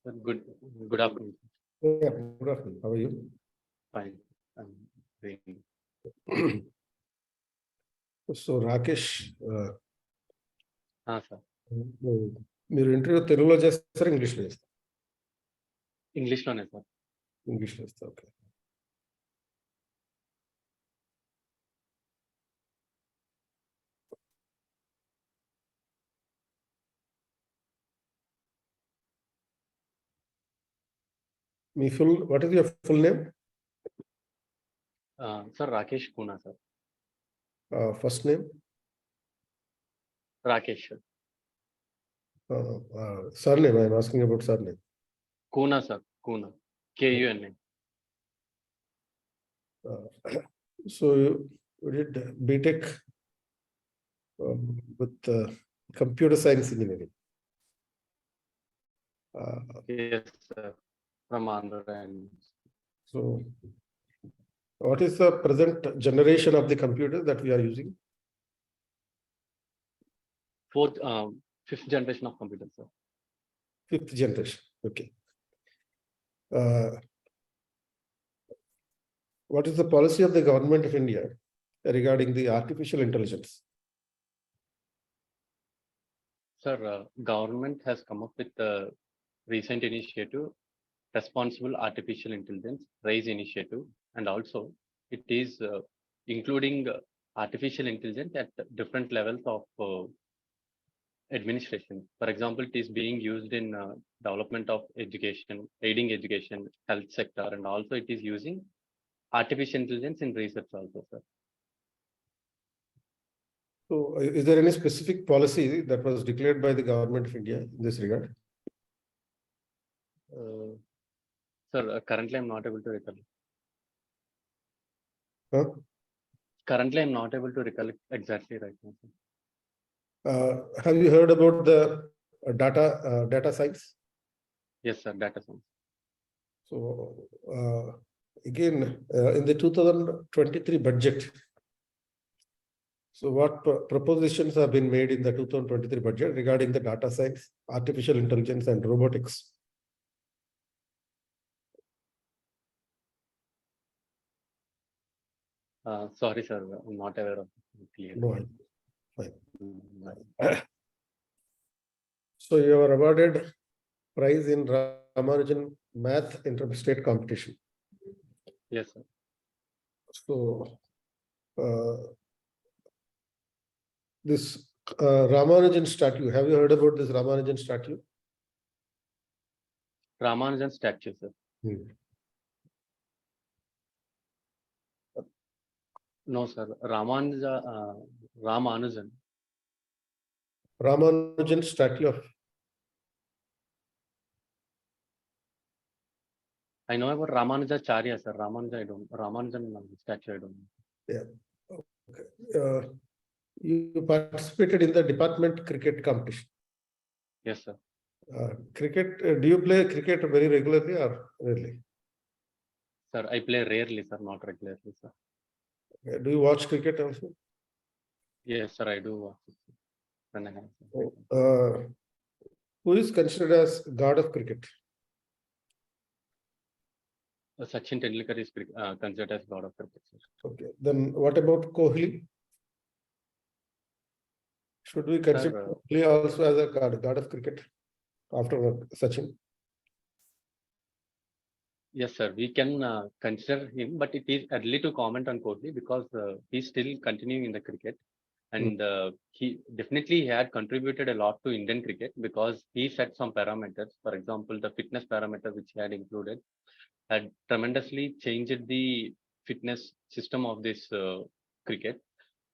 Good afternoon. Yeah, good afternoon. How are you? Fine. I'm doing. So Rakesh, Sir. మీరు interview తెలుగులో చేస్తారా ఇంగ్లీష్లో చేస్తారా? ఇంగ్లీష్లోనే సార్. ఇంగ్లీష్లో చేస్తా. Okay. Me what is your full name? Sir Rakesh Kuna, sir. First name? Rakesh. Surname, I am asking about surname. Kuna, sir. Kuna. Kuna. So you did BTech with computer science engineering. Yes, sir. From Andhra. So what is the present generation of the computer that we are using? Fifth generation of computers, sir. Fifth generation. Okay. What is the policy of the government of India regarding the artificial intelligence? Sir, government has come up with a recent initiative, Responsible Artificial Intelligence RAISE initiative, and also it is including artificial intelligence at different levels of administration. For example, it is being used in development of education, aiding education, health sector, and also it is using artificial intelligence in research also, sir. So is there any specific policy that was declared by the government of India in this regard? Sir, currently I'm not able to recall. Huh? Currently I'm not able to recall exactly right now, sir. Have you heard about the data science? Yes, sir, data science. So again, in the 2023 budget, so what propositions have been made in the 2023 budget regarding the data science, artificial intelligence, and robotics? Sorry, sir, I'm not aware of it clearly. No, fine. Mm, So you are awarded prize in Ramanujan Math Inter-State Competition. Yes, sir. So this Ramanujan statue, have you heard about this Ramanujan statue? Ramanujan statue, sir. No, sir. Ramanujan. Ramanujan statue of. I know about Ramanujacharya, sir. Ramanujan statue, I don't know. Yeah. Okay. You participated in the department cricket competition. Yes, sir. Cricket, do you play cricket very regularly or rarely? Sir, I play rarely, sir, not regularly, sir. Do you watch cricket also? Yes, sir, I do watch it, sir. When I have some time. Who is considered as god of cricket? Sachin Tendulkar is considered as god of cricket, sir. Okay. Then what about Kohli? Should we consider Kohli also as a god of cricket after Sachin? Yes, sir. We can consider him, but it is early to comment on Kohli because he's still continuing in the cricket, and he definitely had contributed a lot to Indian cricket because he set some parameters. For example, the fitness parameter which he had included had tremendously changed the fitness system of this cricket.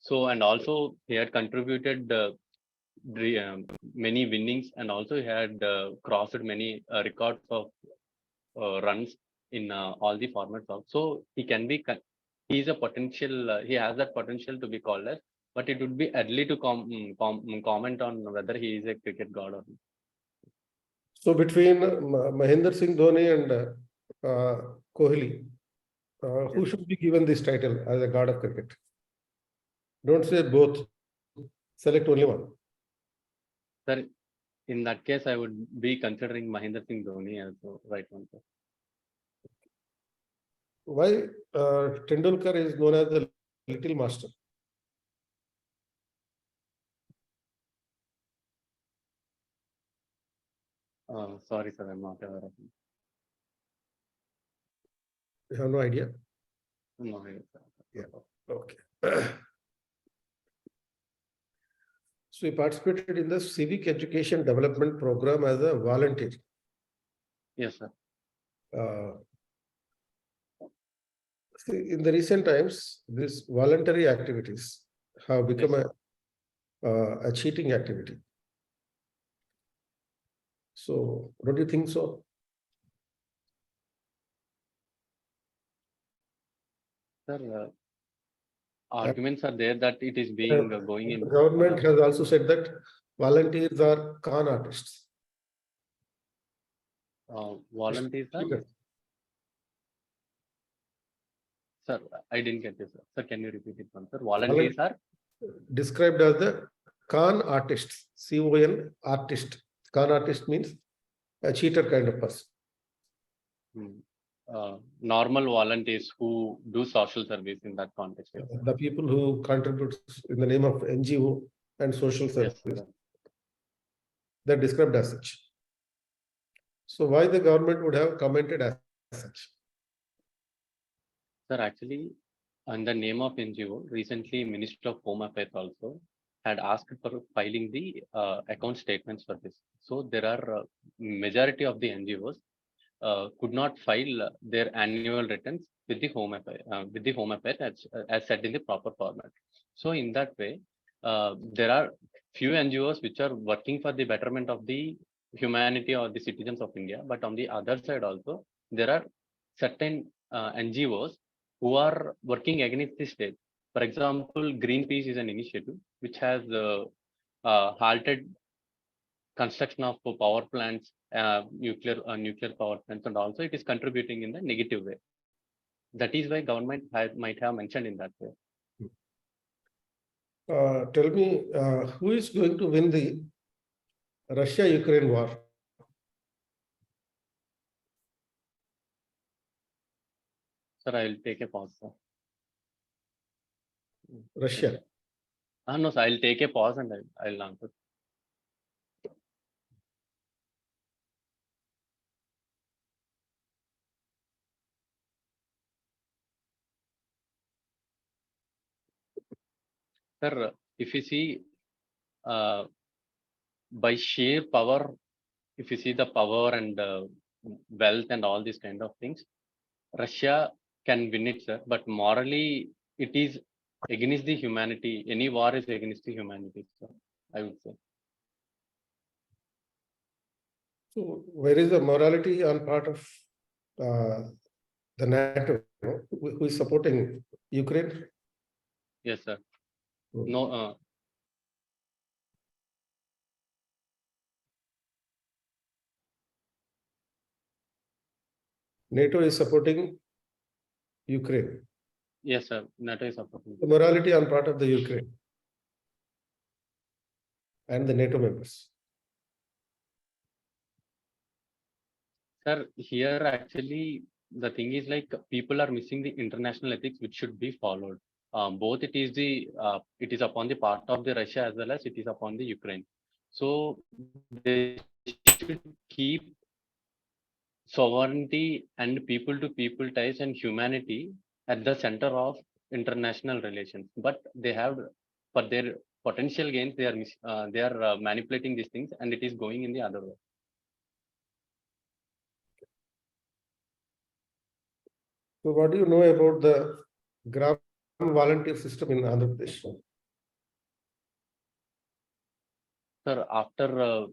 So, and also he had contributed many winnings, and also he had crossed many records of runs in all the formats also. He can be, he is a potential, he has that potential to be called as, but it would be early to comment on whether he is a cricket god or not. So between Mahendra Singh Dhoni and Kohli, who should be given this title as a god of cricket? Don't say both. Select only one. Sir, in that case, I would be considering Mahendra Singh Dhoni as the right one, sir. Why Tendulkar is known as the little master? Sorry, sir, I'm not aware of him. You have no idea? No, yes, sir. Yeah. Okay. So he participated in the civic education development program as a volunteer. Yes, sir. In the recent times, these voluntary activities have become a cheating activity. So, don't you think so? Sir, arguments are there that it is being going in. The government has also said that volunteers are con artists. Volunteers are? Sir, I didn't get this, sir. Sir, can you repeat it once, sir? Volunteers are described as the con artists. C-O-N artist. Con artist means a cheater kind of person. Normal volunteers who do social service in that context. Yes, the people who contribute in the name of NGO and social service. Yes, they're described as such. So why the government would have commented as such? Sir, actually, in the name of NGO, recently Minister of Home Affairs also had asked for filing the account statements for this. So there are majority of the NGOs could not file their annual returns with the Home Affairs as said in the proper format. So in that way, there are few NGOs which are working for the betterment of the humanity or the citizens of India. But on the other side also, there are certain NGOs who are working against the state. For example, Greenpeace is an initiative which has halted construction of power plants, nuclear power plants, and also it is contributing in the negative way. That is why government might have mentioned in that way. Tell me, who is going to win the Russia-Ukraine war? Sir, I will take a pause, sir. Russia. No, sir, I'll take a pause and I'll answer. Sir, if you see by sheer power, if you see the power and wealth and all these kind of things, Russia can win it, sir. But morally, it is against the humanity. Any war is against the humanity, sir, I would say. So where is the morality on part of the NATO, who is supporting Ukraine? Yes, sir. Hmm. No, NATO is supporting Ukraine. yes, sir. NATO is supporting. The morality on part of the Ukraine and the NATO members. Sir, here actually the thing is like people are missing the international ethics which should be followed. Both it is upon the part of the Russia as well as it is upon the Ukraine. So they should keep sovereignty and people to people ties and humanity at the center of international relations. But they have, for their potential gains, they are manipulating these things and it is going in the other way. So what do you know about the Gram volunteer system in Andhra Pradesh? Sir, after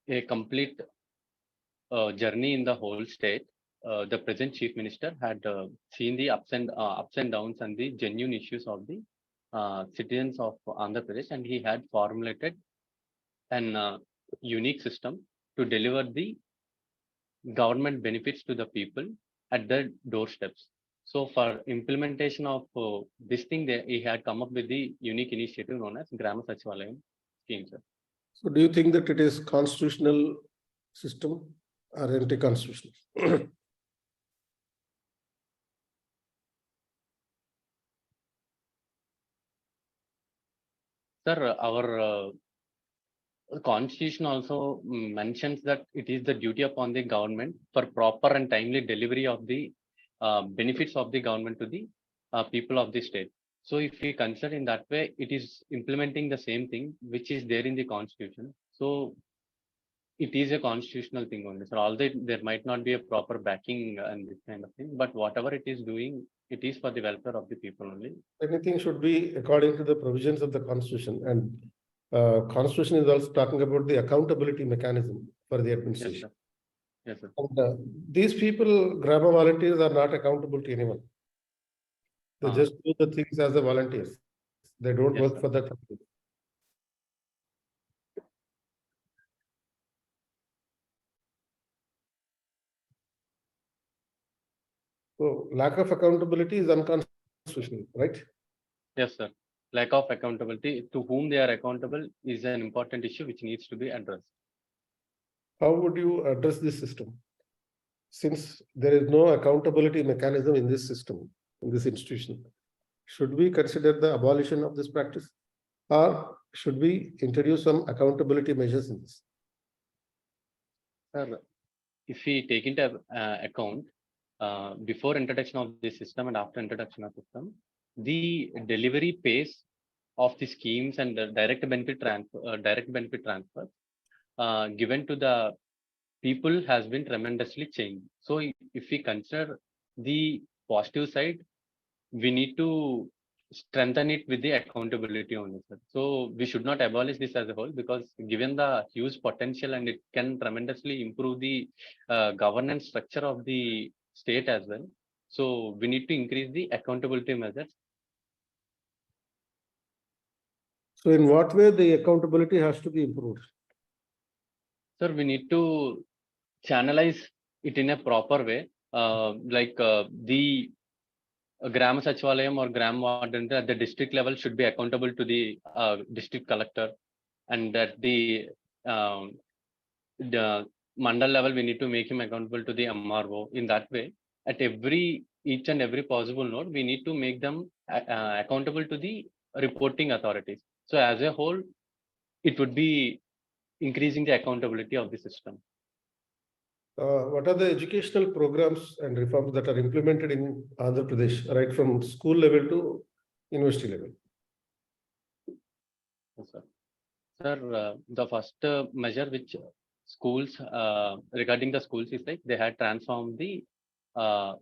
a complete journey in the whole state, the present chief minister had seen the ups and downs and the genuine issues of the citizens of Andhra Pradesh, and he had formulated an unique system to deliver the government benefits to the people at their doorsteps. So for implementation of this thing, he had come up with the unique initiative known as Grama Sachivalayam scheme, sir. So do you think that it is constitutional system or anti-constitutional? Sir, our Constitution also mentions that it is the duty upon the government for proper and timely delivery of the benefits of the government to the people of the state. So if we consider in that way, it is implementing the same thing which is there in the Constitution. So it is a constitutional thing only. So although there might not be a proper backing and this kind of thing, but whatever it is doing, it is for the welfare of the people only. Anything should be according to the provisions of the Constitution, and Constitution is also talking about the accountability mechanism for the administration. Yes, sir. And these people, Grama volunteers, are not accountable to anyone. They just do the things as the volunteers. They don't Yes, work sir. for that company. So lack of accountability is unconstitutional, right? Yes, sir. Lack of accountability to whom they are accountable is an important issue which needs to be addressed. How would you address this system? Since there is no accountability mechanism in this system, in this institution, should we consider the abolition of this practice, or should we introduce some accountability measures in this? Sir, if we take into account before introduction of the system and after introduction of system, the delivery pace of the schemes and the direct benefit transfer given to the people has been tremendously changed. So if we consider the positive side, we need to strengthen it with the accountability only, sir. So we should not abolish this as a whole, because given the huge potential and it can tremendously improve the governance structure of the state as well. So we need to increase the accountability measures. So in what way the accountability has to be improved? Sir, we need to channelize it in a proper way, the Gram Sachivalayam or Gram Warden at the district level should be accountable to the district collector, and at the mandal level we need to make him accountable to the MRO. In that way, at each and every possible node, we need to make them accountable to the reporting authorities. So as a whole, it would be increasing the accountability of the system. What are the educational programs and reforms that are implemented in Andhra Pradesh, right from school level to university level? Yes, sir. Sir, the first measure which schools, regarding the schools, is like they had transformed the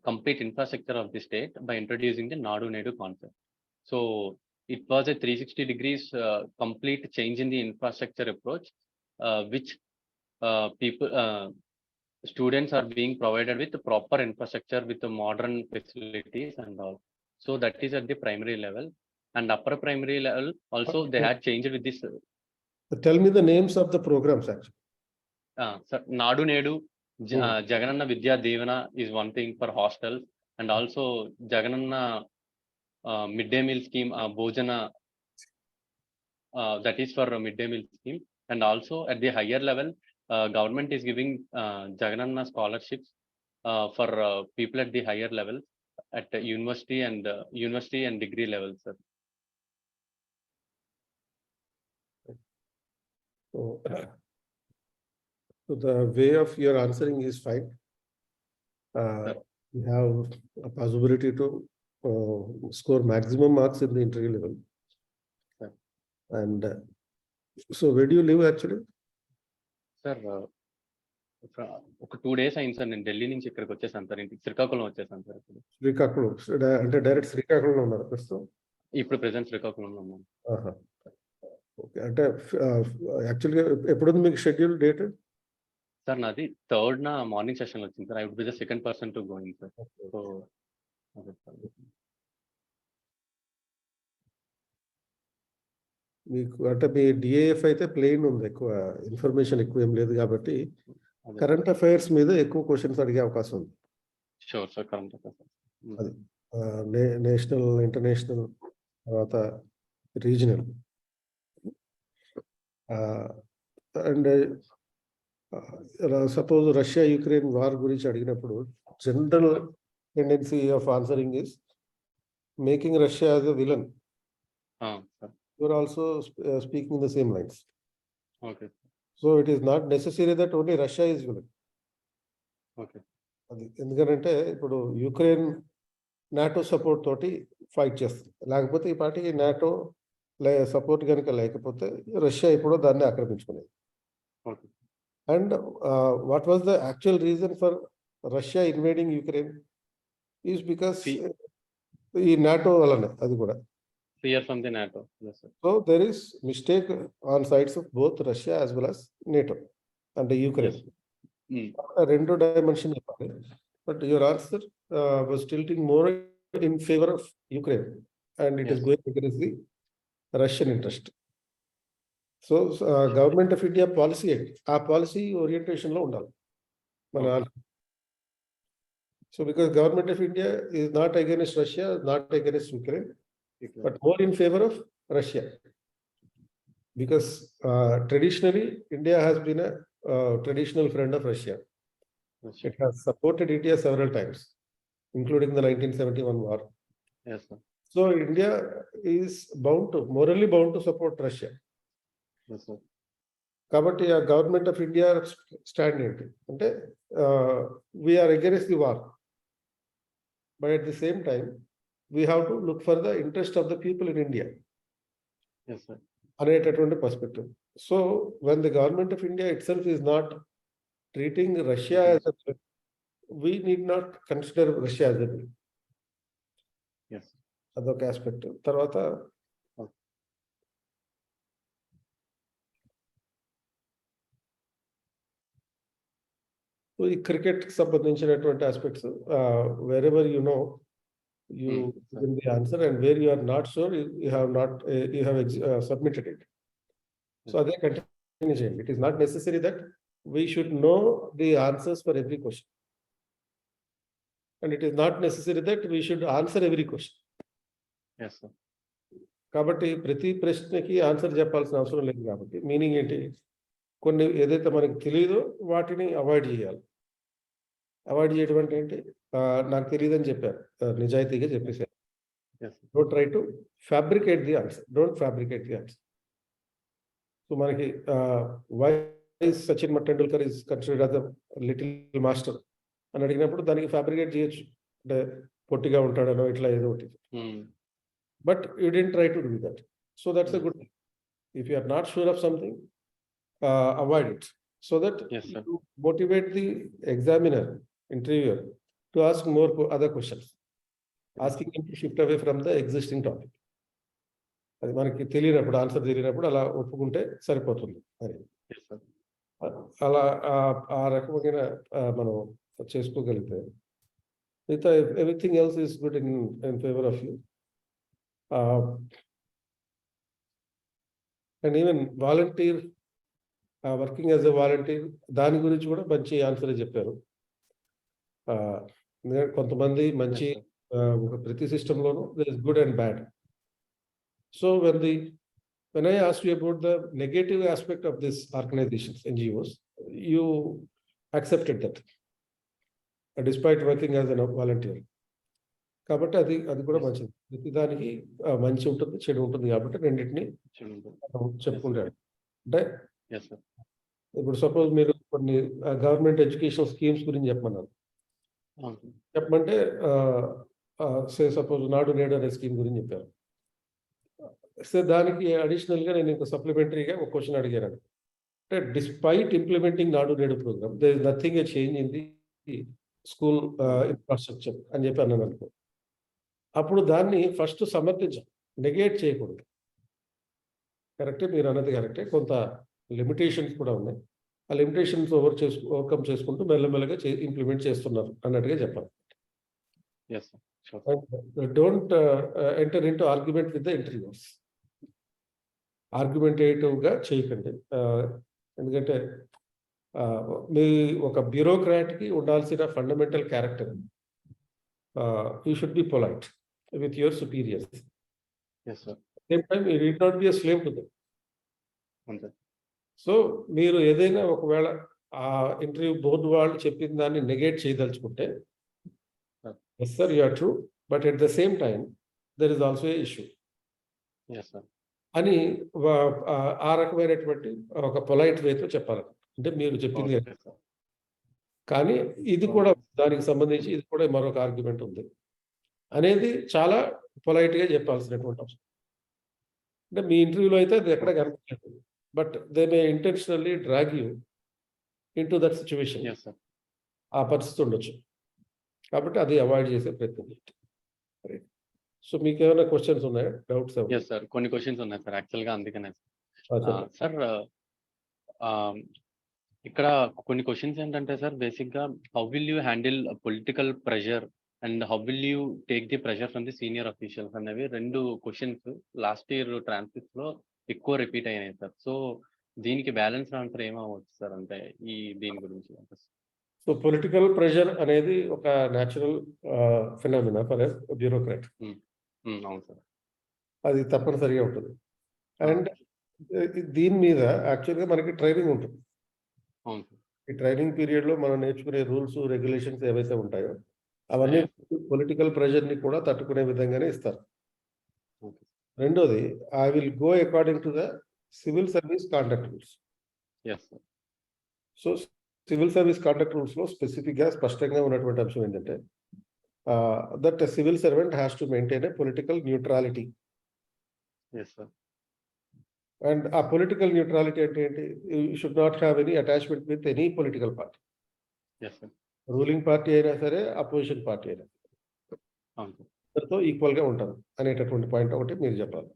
complete infrastructure of the state by introducing the Nadu Nedu concept. So it was a 360 degrees complete change in the infrastructure approach, which students are being provided with the proper infrastructure with the modern facilities and all. So that is at the primary level, and upper primary level also they had changed with this. Tell me the names of the programs actually. Sir, Nadu Nedu, Jagananna Vidya Devana is one thing for hostels, and also Jagananna midday meal scheme, Bhojana, that is for a midday meal scheme, and also at the higher level, government is giving Jagananna scholarships for people at the higher level at the university and degree level, sir. So the way of your answering is fine. You have a possibility to score maximum marks in the interview level. Sir. And so where do you live actually? Sir, ఒక 2 days అయింది sir, నేను ఢిల్లీ నుంచి ఇక్కడికి వచ్చేసాను sir, ఇంటికి శ్రీకాకుళం వచ్చేసాను sir. Srikakulam అంటే direct శ్రీకాకుళంలో ఉన్నారు ప్రస్తుతం? ఇప్పుడు ప్రెసెంట్ శ్రీకాకుళంలో ఉన్నాను. ఓకే, అంటే యాక్చువల్గా ఎప్పుడు మీకు షెడ్యూల్ డేట్? సార్ నాది 3rd మార్నింగ్ సెషన్ వచ్చింది sir. I would be the second person to going sir. So మీకు అంటే మీ డిఏఎఫ్ అయితే ప్లెయిన్ ఉంది, ఎక్కువ ఇన్ఫర్మేషన్ ఎక్కువ ఏం లేదు కాబట్టి కరెంట్ అఫైర్స్ మీద ఎక్కువ క్వశ్చన్స్ అడిగే అవకాశం ఉంది. షూర్ సార్, కరెంట్ అఫైర్స్ అది నేషనల్, ఇంటర్నేషనల్, తర్వాత regional. And suppose Russia Ukraine war గురించి అడిగినప్పుడు general tendency of answering is making Russia as a villain. You are also speaking the same lines. Okay. So it is not necessary that only Russia is villain. Okay. ఎందుకంటే ఇప్పుడు Ukraine NATO support తోటి fight చేస్తుంది, లేకపోతే ఈ పార్టీకి NATO support కనుక లేకపోతే Russia ఇప్పుడు దాన్ని ఆక్రమించుకునేది. And what was the actual reason for Russia invading Ukraine is because ఈ నాటో వలన, అది కూడా fear from the NATO. Yes, sir. So there is mistake on sides of both Russia as well as NATO and the Ukraine. Rendo dimension, but your answer was tilting more in favor of Ukraine, and it is going against the Russian interest. So government of India policy, our policy orientation lo undali mana. So because government of India is not against Russia, not against Ukraine, but more in favor of Russia, because traditionally India has been a traditional friend of Russia. It has supported India several times, including the 1971 war. Yes, sir. So India is morally bound to support Russia. Yes, sir. Kabatti a government of India stand ante we are against the war, but at the same time we have to look for the interest of the people in India. Yes, sir. అనేటటువంటి perspective. So when the government of India itself is not treating Russia as a threat, we need not consider Russia as a threat. Yes. అదొక aspect. తర్వాత ఈ cricket సంబంధించినటువంటి aspects, wherever you know, you give the answer, and where you are not sure, you have submitted it. So again, continue change. It is not necessary that we should know the answers for every question, and it is not necessary that we should answer every question. Yes, sir. కాబట్టి ప్రతి ప్రశ్నకి answer చెప్పాల్సిన అవసరం లేదు. కాబట్టి meaning ఏంటి, కొన్ని ఏదైతే మనకి తెలియదో వాటిని అవాయిడ్ చేయాలి. అవాయిడ్ చేయడం అంటే ఏంటి, నాకు తెలియదని చెప్పారు, నిజాయితీగా చెప్పేశారు. Yes. Don't try to fabricate the answer. Don't fabricate the answer. So మనకి why Sachin Tendulkar is considered as a little master అని అడిగినప్పుడు దానికి ఫ్యాబ్రికేట్ చేయొచ్చు, అంటే పొట్టిగా ఉంటాడనో ఇట్లా ఏదో ఒకటి. But you don't try to do that. So that's a good thing. If you are not sure of something, avoid it, so that you motivate the examiner, interviewer to ask more other questions, asking him to shift away from the existing topic. అది మనకి తెలియనప్పుడు, answer తెలియనప్పుడు అలా ఒప్పుకుంటే సరిపోతుంది. అది అలా ఆ రకమైన మనం చేసుకోగలిగితే మిగతా everything else is good in favour of you. And even volunteer, working as a volunteer, దాని గురించి కూడా మంచి ఆన్సర్ చెప్పారు. కొంతమంది మంచి ప్రతి సిస్టంలోనూ there is good and bad. So when I asked you about the negative aspect of this organizations, NGOs, you accepted that, despite working as a volunteer. కాబట్టి అది కూడా మంచిది. ప్రతి దానికి మంచి ఉంటుంది, చెడు ఉంటుంది. కాబట్టి రెండింటిని చెప్పుకుంటాడు. అంటే ఇప్పుడు సపోజ్ మీరు కొన్ని గవర్నమెంట్ ఎడ్యుకేషన్ స్కీమ్స్ గురించి చెప్పమన్నారు. చెప్పమంటే సపోజ్ నాడు నేడు అనే స్కీమ్ గురించి చెప్పారు. సో దానికి అడిషనల్గా నేను ఇంకా సప్లిమెంటరీగా ఒక క్వశ్చన్ అడిగాను. అంటే despite implementing Nadu Nedu program, there is nothing a change in the school infrastructure అని చెప్పి అన్నాను అనుకో. అప్పుడు దాన్ని ఫస్ట్ సమర్థించాం, నెగేట్ చేయకూడదు. కరెక్టే, మీరు అన్నది కరెక్టే, కొంత లిమిటేషన్స్ కూడా ఉన్నాయి. ఆ లిమిటేషన్స్ ఓవర్కమ్ చేసుకుంటూ మెల్లమెల్లగా ఇంప్లిమెంట్ చేస్తున్నారు అన్నట్టుగా చెప్పాలి. Don't enter into argument with the interviews. ఆర్గ్యుమెంటేటివ్గా చేయకండి. ఎందుకంటే మీ ఒక బ్యూరోక్రాట్కి ఉండాల్సిన fundamental character, you should be polite with your superiors. Same time you need not be a slave to them. So మీరు ఏదైనా ఒకవేళ ఆ ఇంటర్వ్యూ బోర్డు వాళ్ళు చెప్పిన దాన్ని నెగేట్ చేయదలుచుకుంటే, yes sir, you are true, but at the same time there is also a issue అని ఆ రకమైనటువంటి ఒక పొలైట్ వేతో చెప్పాలి. అంటే మీరు చెప్పింది కానీ ఇది కూడా దానికి సంబంధించి ఇది కూడా మరొక ఆర్గ్యుమెంట్ ఉంది అనేది చాలా పొలైట్గా చెప్పాల్సినటువంటి అవసరం. అంటే మీ ఇంటర్వ్యూలో అయితే అది ఎక్కడ కనిపించలేదు, but they may intentionally drag you in to that situation. ఆ పరిస్థితి ఉండొచ్చు. కాబట్టి అది అవాయిడ్ చేసే ప్రయత్నం చేయండి. సో మీకు ఏమైనా క్వశ్చన్స్ ఉన్నాయా, డౌట్స్? సార్ కొన్ని క్వశ్చన్స్ ఉన్నాయి సార్, యాక్చువల్గా అందుకనే సార్. ఇక్కడ కొన్ని క్వశ్చన్స్ ఏంటంటే సార్, బేసిక్గా how will you handle political pressure and how will you take the pressure from the senior officials అనేవి రెండు క్వశ్చన్స్ లాస్ట్ ఇయర్ ట్రాన్స్క్రిప్ట్స్ లో ఎక్కువ రిపీట్ అయినాయి సార్. సో దీనికి బ్యాలెన్స్ ఆన్సర్ ఏమవచ్చు సార్, అంటే దీని గురించి? సో పొలిటికల్ ప్రెషర్ అనేది ఒక natural phenomena for a bureaucrat. అవును సార్, అది తప్పనిసరిగా ఉంటుంది. అండ్ దీని మీద యాక్చువల్గా మనకి ట్రైనింగ్ ఉంటుంది. ఈ ట్రైనింగ్ పీరియడ్లో మనం నేర్చుకునే రూల్స్, రెగ్యులేషన్స్ ఏవైతే ఉంటాయో అవన్నీ పొలిటికల్ ప్రెషర్ని కూడా తట్టుకునే విధంగానే ఇస్తారు. రెండోది, I will go according to the civil service conduct rules. So civil service conduct రూల్స్లో స్పెసిఫిక్గా స్పష్టంగా ఉన్నటువంటి అంశం ఏంటంటే that a civil servant has to maintain a political neutrality. Yes, sir. And a political neutrality అంటే ఏంటి? You should not have any attachment with any political party. Yes, sir. Ruling party అయినా సరే, అపోజిషన్ పార్టీ అయినా సరే ఈక్వల్గా ఉంటారు అనేటటువంటి point ఒకటి మీరు చెప్పాలి.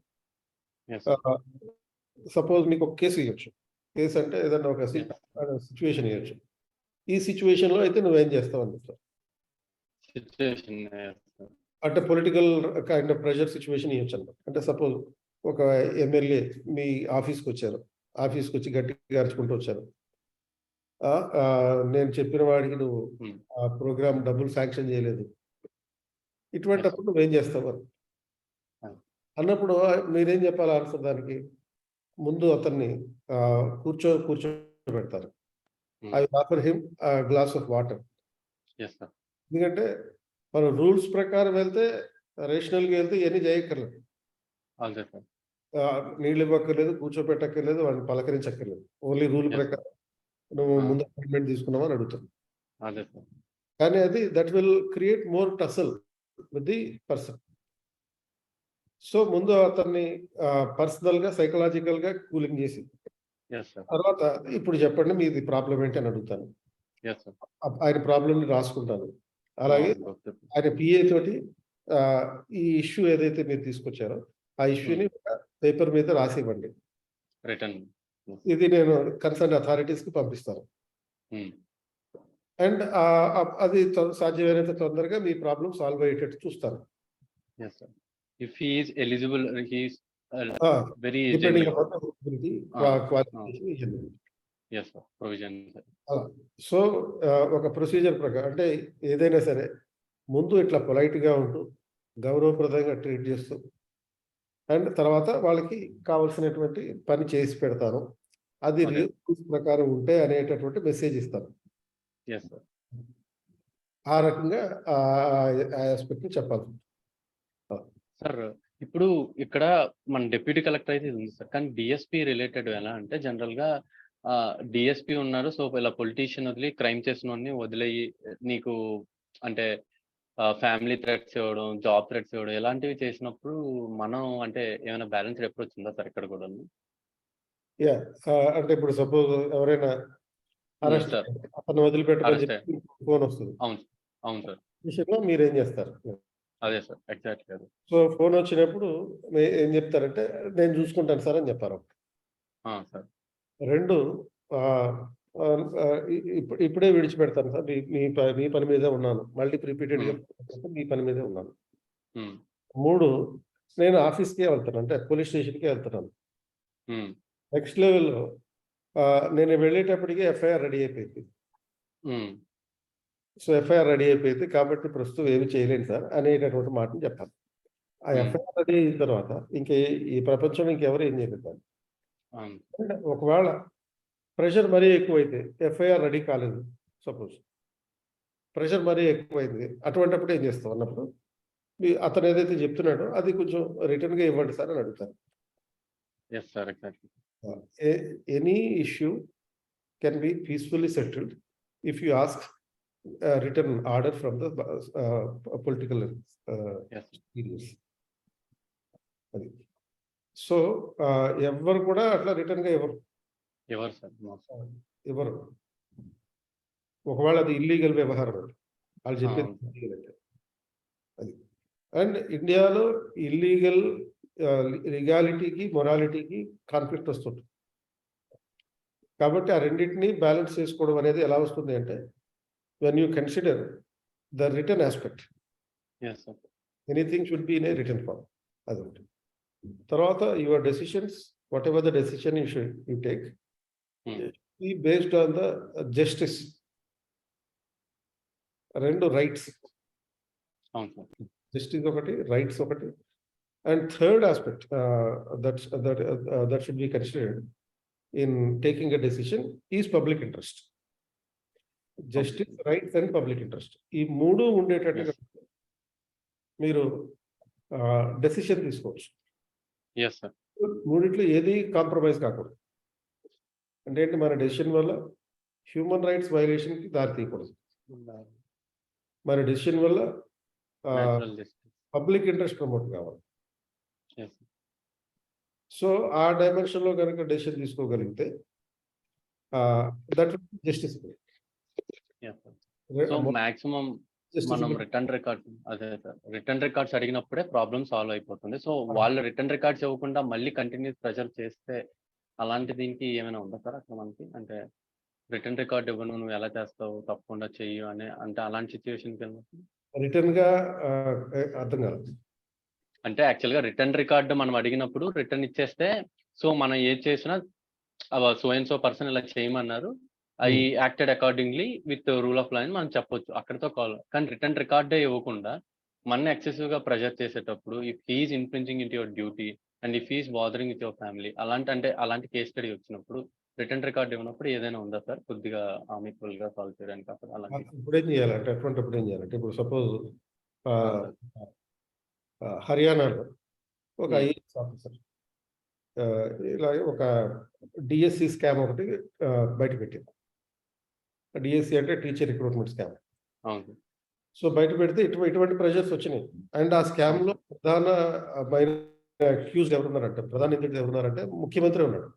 సపోజ్ మీకు ఒక కేసు ఇవ్వచ్చు. కేసు అంటే ఏదన్నా ఒక సిచ్యువేషన్ ఇవ్వచ్చు. ఈ సిచ్యువేషన్లో అయితే నువ్వేం చేస్తావు అనిపిస్తావు? అంటే political kind of pressure situation ఇవ్వచ్చు అన్నమాట. అంటే సపోజ్ ఒక ఎమ్మెల్యే మీ ఆఫీస్కి వచ్చారు, ఆఫీస్కి వచ్చి గట్టిగా అరుచుకుంటూ వచ్చారు, నేను చెప్పిన వాడికి నువ్వు ఆ ప్రోగ్రామ్ డబ్బులు శాంక్షన్ చేయలేదు, ఇటువంటిప్పుడు నువ్వేం చేస్తావు అన్నప్పుడు మీరేం చెప్పాలి ఆన్సర్? దానికి ముందు అతన్ని కూర్చోబెడతారు. I offer him glass of water. ఎందుకంటే మనం రూల్స్ ప్రకారం వెళ్తే రేషనల్గా వెళ్తే ఇవన్నీ చేయక్కర్లేదు. అదే సార్. నీళ్ళు ఇవ్వక్కర్లేదు, కూర్చోపెట్టక్కర్లేదు, వాళ్ళని పలకరించక్కర్లేదు. Only rule Yes, sir. ప్రకారం నువ్వు ఆ. ముందు అపాయింట్మెంట్ తీసుకున్నావా అని అడుగుతాను. అదే సార్. కానీ అది that will create more tussle with the person. So ముందు అతన్ని పర్సనల్గా సైకలాజికల్గా కూలింగ్ చేసి Yes, sir. తర్వాత ఇప్పుడు చెప్పండి మీది ప్రాబ్లం ఏంటి అని అడుగుతాను. Yes, sir. ఆయన ప్రాబ్లమ్ని రాసుకుంటాను. అలాగే Okay. ఆయన పిఏ తోటి ఈ ఇష్యూ ఏదైతే మీరు తీసుకొచ్చారో ఆ ఇష్యూని పేపర్ మీద రాసి ఇవ్వండి. రిటర్న్. ఇది నేను కన్సర్న్ అథారిటీస్కి పంపిస్తాను. అండ్ అది సాధ్యమైనంత తొందరగా మీ ప్రాబ్లం సాల్వ్ అయ్యేటట్టు చూస్తాను. Yes, sir. If he is eligible, he is very depending genuine. Upon eligibility, qualification. Yes, sir. Provision. So ఒక ప్రొసీజర్ ప్రకారం అంటే ఏదైనా సరే ముందు ఇట్లా పొలైట్గా ఉంటూ గౌరవప్రదంగా ట్రీట్ చేస్తూ అండ్ తర్వాత వాళ్ళకి కావాల్సినటువంటి పని చేసి పెడతాను. అది Okay. రూల్స్ ప్రకారం ఉంటే అనేటటువంటి మెసేజ్ ఇస్తాను. Yes, sir. ఆ రకంగా ఆ ఆస్పెక్ట్ చెప్పాలి. సార్ ఇప్పుడు ఇక్కడ మన డిప్యూటీ కలెక్టర్ అయితే ఇది ఉంది సార్. కానీ డిఎస్పీ రిలేటెడ్ ఎలా అంటే జనరల్ గా డిఎస్పీ ఉన్నారు. సో ఇలా పొలిటీషియన్ వదిలి క్రైమ్ చేసిన వాడిని వదిలేయి నీకు అంటే ఫ్యామిలీ థ్రెట్స్ ఇవ్వడం, జాబ్ థ్రెట్స్ ఇవ్వడం ఇలాంటివి చేసినప్పుడు మనం అంటే ఏమైనా బ్యాలెన్స్ అప్రోచ్ ఉందా సార్ ఇక్కడ కూడా? యా అంటే ఇప్పుడు సపోజ్ ఎవరైనా అరెస్ట్ సార్ అతను వదిలిపెట్టమని చెప్పి ఫోన్ వస్తుంది. అవును అవును సార్. విషయంలో మీరేం చేస్తారు? అదే సార్ ఎగ్జాక్ట్లీ అదే. సో ఫోన్ వచ్చినప్పుడు ఏం చెప్తారంటే నేను చూసుకుంటాను సార్ అని చెప్పారు. సార్. 2 ఇప్పుడే విడిచిపెడతాను సార్, మీ పని మీదే ఉన్నాను, మళ్ళీ రిపీటెడ్గా మీ పని మీదే ఉన్నాను. 3 నేను ఆఫీస్కే వెళ్తాను, అంటే పోలీస్ స్టేషన్కే వెళ్తున్నాను. నెక్స్ట్ లెవెల్లో నేను వెళ్ళేటప్పటికి ఎఫ్ఐఆర్ రెడీ అయిపోయింది. సో ఎఫ్ఐఆర్ రెడీ అయిపోయింది కాబట్టి ప్రస్తుతం ఏమి చేయలేను సార్ అనేటటువంటి మాటను చెప్పాలి. ఆ ఎఫ్ఐఆర్ రెడీ అయిన తర్వాత ఇంకా ఈ ప్రపంచంలో ఇంకెవరు ఏం చేయలేదు. ఒకవేళ ప్రెషర్ మరీ ఎక్కువైతే ఎఫ్ఐఆర్ రెడీ కాలేదు, సపోజ్ ప్రెషర్ మరీ ఎక్కువైంది, అటువంటిప్పుడు ఏం చేస్తాం అన్నప్పుడు అతను ఏదైతే చెప్తున్నాడో అది కొంచెం రిటర్న్గా ఇవ్వండి సార్ అని అడుగుతారు. Any issue can be peacefully settled if you ask return order from the political serious. అది సో ఎవరు కూడా అట్లా రిటర్న్గా ఎవరు ఒకవేళ అది ఇల్లీగల్ వ్యవహారం అంటే వాళ్ళు చెప్పేది ఇల్లీగల్ అంటే అది. అండ్ ఇండియాలో ఇల్లీగల్ లీగాలిటీకి మొరాలిటీకి కాన్ఫ్లిక్ట్ వస్తుంది. కాబట్టి ఆ రెండింటిని బ్యాలెన్స్ చేసుకోవడం అనేది ఎలా వస్తుంది అంటే when you consider the written aspect, yes sir, anything should be in a written form. Adonte tarvata your decisions, whatever the decision you take, be based on the justice, rendu rights, justice okati, rights okati, and third aspect that should be considered in taking a decision is public interest. Justice, rights and public interest, ఈ 3 ఉండేటట్టుగా మీరు decision తీసుకోవచ్చు. మూడిట్లో ఏది compromise కాకూడదు. అంటే మన decision వల్ల హ్యూమన్ రైట్స్ వైలేషన్కి దారి తీయకూడదు, మన డెసిషన్ వల్ల పబ్లిక్ ఇంట్రెస్ట్ ప్రమోట్ కావాలి. సో ఆ డైమెన్షన్లో కనుక డెసిషన్ తీసుకోగలిగితే దట్ జస్టిస్. సో మాక్సిమం మనం రిటర్న్ రికార్డ్స్ అడిగినప్పుడే ప్రాబ్లమ్ సాల్వ్ అయిపోతుంది. సో వాళ్ళు రిటర్న్ రికార్డ్స్ ఇవ్వకుండా మళ్ళీ కంటిన్యూస్ ప్రెషర్ చేస్తే అలాంటి దీనికి ఏమైనా ఉందా సార్ అక్కడ మనకి? అంటే రిటర్న్ రికార్డ్ ఇవ్వను, నువ్వు ఎలా చేస్తావు, తప్పకుండా చెయ్యు అని అంటే అలాంటి సిచ్యువేషన్కి వెళ్ళినప్పుడు రిటర్న్ గా అర్థం కాదు. అంటే యాక్చువల్గా రిటర్న్ రికార్డు మనం అడిగినప్పుడు రిటర్న్ ఇచ్చేస్తే సో మనం ఏది చేసినా సో అండ్ సో పర్సన్ ఇలా చేయమన్నారు, I acted accordingly with rule of law అని మనం చెప్పొచ్చు అక్కడితో కాల్. కానీ రిటర్న్ రికార్డే ఇవ్వకుండా మన ఎక్సెసివ్ గా ప్రెజర్ చేసేటప్పుడు if he's infringing in your duty and if he's bothering with your family అలాంటి కేస్ స్టడీ వచ్చినప్పుడు రిటర్న్ రికార్డ్ ఇవ్వనప్పుడు ఏదైనా ఉందా సార్ కొద్దిగా ఆమిక్వల్ గా సాల్వ్ చేయడానికి? అప్పుడు ఇప్పుడు ఏం చేయాలంటే అటువంటిప్పుడు ఏం చేయాలంటే ఇప్పుడు సపోజ్ హర్యానాలో ఒక Hmm. ఐఏఎస్ ఆఫీసర్ ఇలాగే ఒక డిఎస్సి స్కామ్ ఒకటి బయట పెట్టింది. డిఎస్సి అంటే టీచర్ రిక్రూట్మెంట్ స్కామ్. అవును. సో బయట పెడితే ఇటువంటి ప్రెషర్స్ వచ్చినాయి. అండ్ ఆ స్కామ్ లో ప్రధాన అక్యూజ్డ్ ఎవరున్నారంటే, ప్రధాన నిందితుడు ఎవరున్నారంటే ముఖ్యమంత్రి ఉన్నాడు,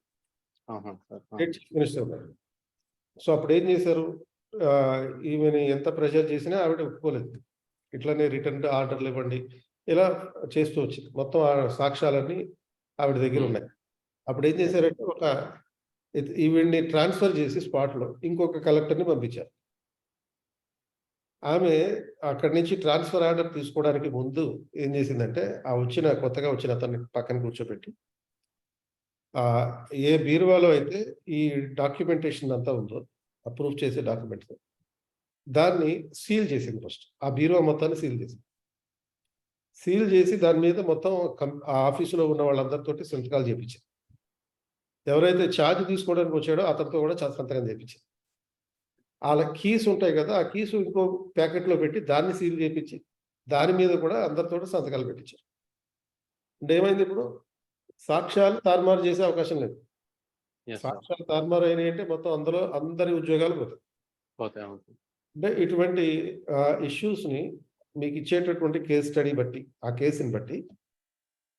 స్టేట్ చీఫ్ మినిస్టర్ ఉన్నారు. సో అప్పుడు ఏం చేశారు, ఈమెని ఎంత ప్రెషర్ చేసినా ఆవిడ ఒప్పుకోలేదు. ఇట్లానే రిటర్న్ ఆర్డర్లు ఇవ్వండి, ఇలా చేస్తూ వచ్చింది. మొత్తం ఆ సాక్ష్యాలన్నీ ఆవిడ దగ్గర ఉన్నాయి. అప్పుడు ఏం చేశారంటే ఈవిడ్ని ట్రాన్స్ఫర్ చేసి స్పాట్లో ఇంకొక కలెక్టర్ని పంపించారు. ఆమె అక్కడి నుంచి ట్రాన్స్ఫర్ ఆర్డర్ తీసుకోవడానికి ముందు ఏం చేసిందంటే, కొత్తగా వచ్చిన అతన్ని పక్కన కూర్చోబెట్టి, ఏ బీరువాలో అయితే ఈ డాక్యుమెంటేషన్ అంతా ఉందో, అప్రూవ్ చేసే డాక్యుమెంట్స్, దాన్ని సీల్ చేసింది. ఫస్ట్ ఆ బీరువా మొత్తాన్ని సీల్ చేసి దాని మీద మొత్తం ఆ ఆఫీసులో ఉన్న వాళ్ళందరితోటి సంతకాలు చేయించింది. ఎవరైతే ఛార్జ్ తీసుకోవడానికి వచ్చాడో అతనితో కూడా సంతకం చేయించింది. వాళ్ళ కీస్ ఉంటాయి కదా, ఆ కీసు ఇంకో ప్యాకెట్లో పెట్టి దాన్ని సీల్ చేయించి దాని మీద కూడా అందరితో సంతకాలు పెట్టించారు. అంటే ఏమైంది, ఇప్పుడు సాక్ష్యాలు తారుమారు చేసే అవకాశం లేదు. సాక్ష్యాలు తారుమారు అయినాయి అంటే మొత్తం అందులో అందరి ఉద్యోగాలు పోతాయి. అంటే ఇటువంటి ఇష్యూస్ని మీకు ఇచ్చేటటువంటి కేస్ స్టడీ బట్టి, ఆ కేసుని బట్టి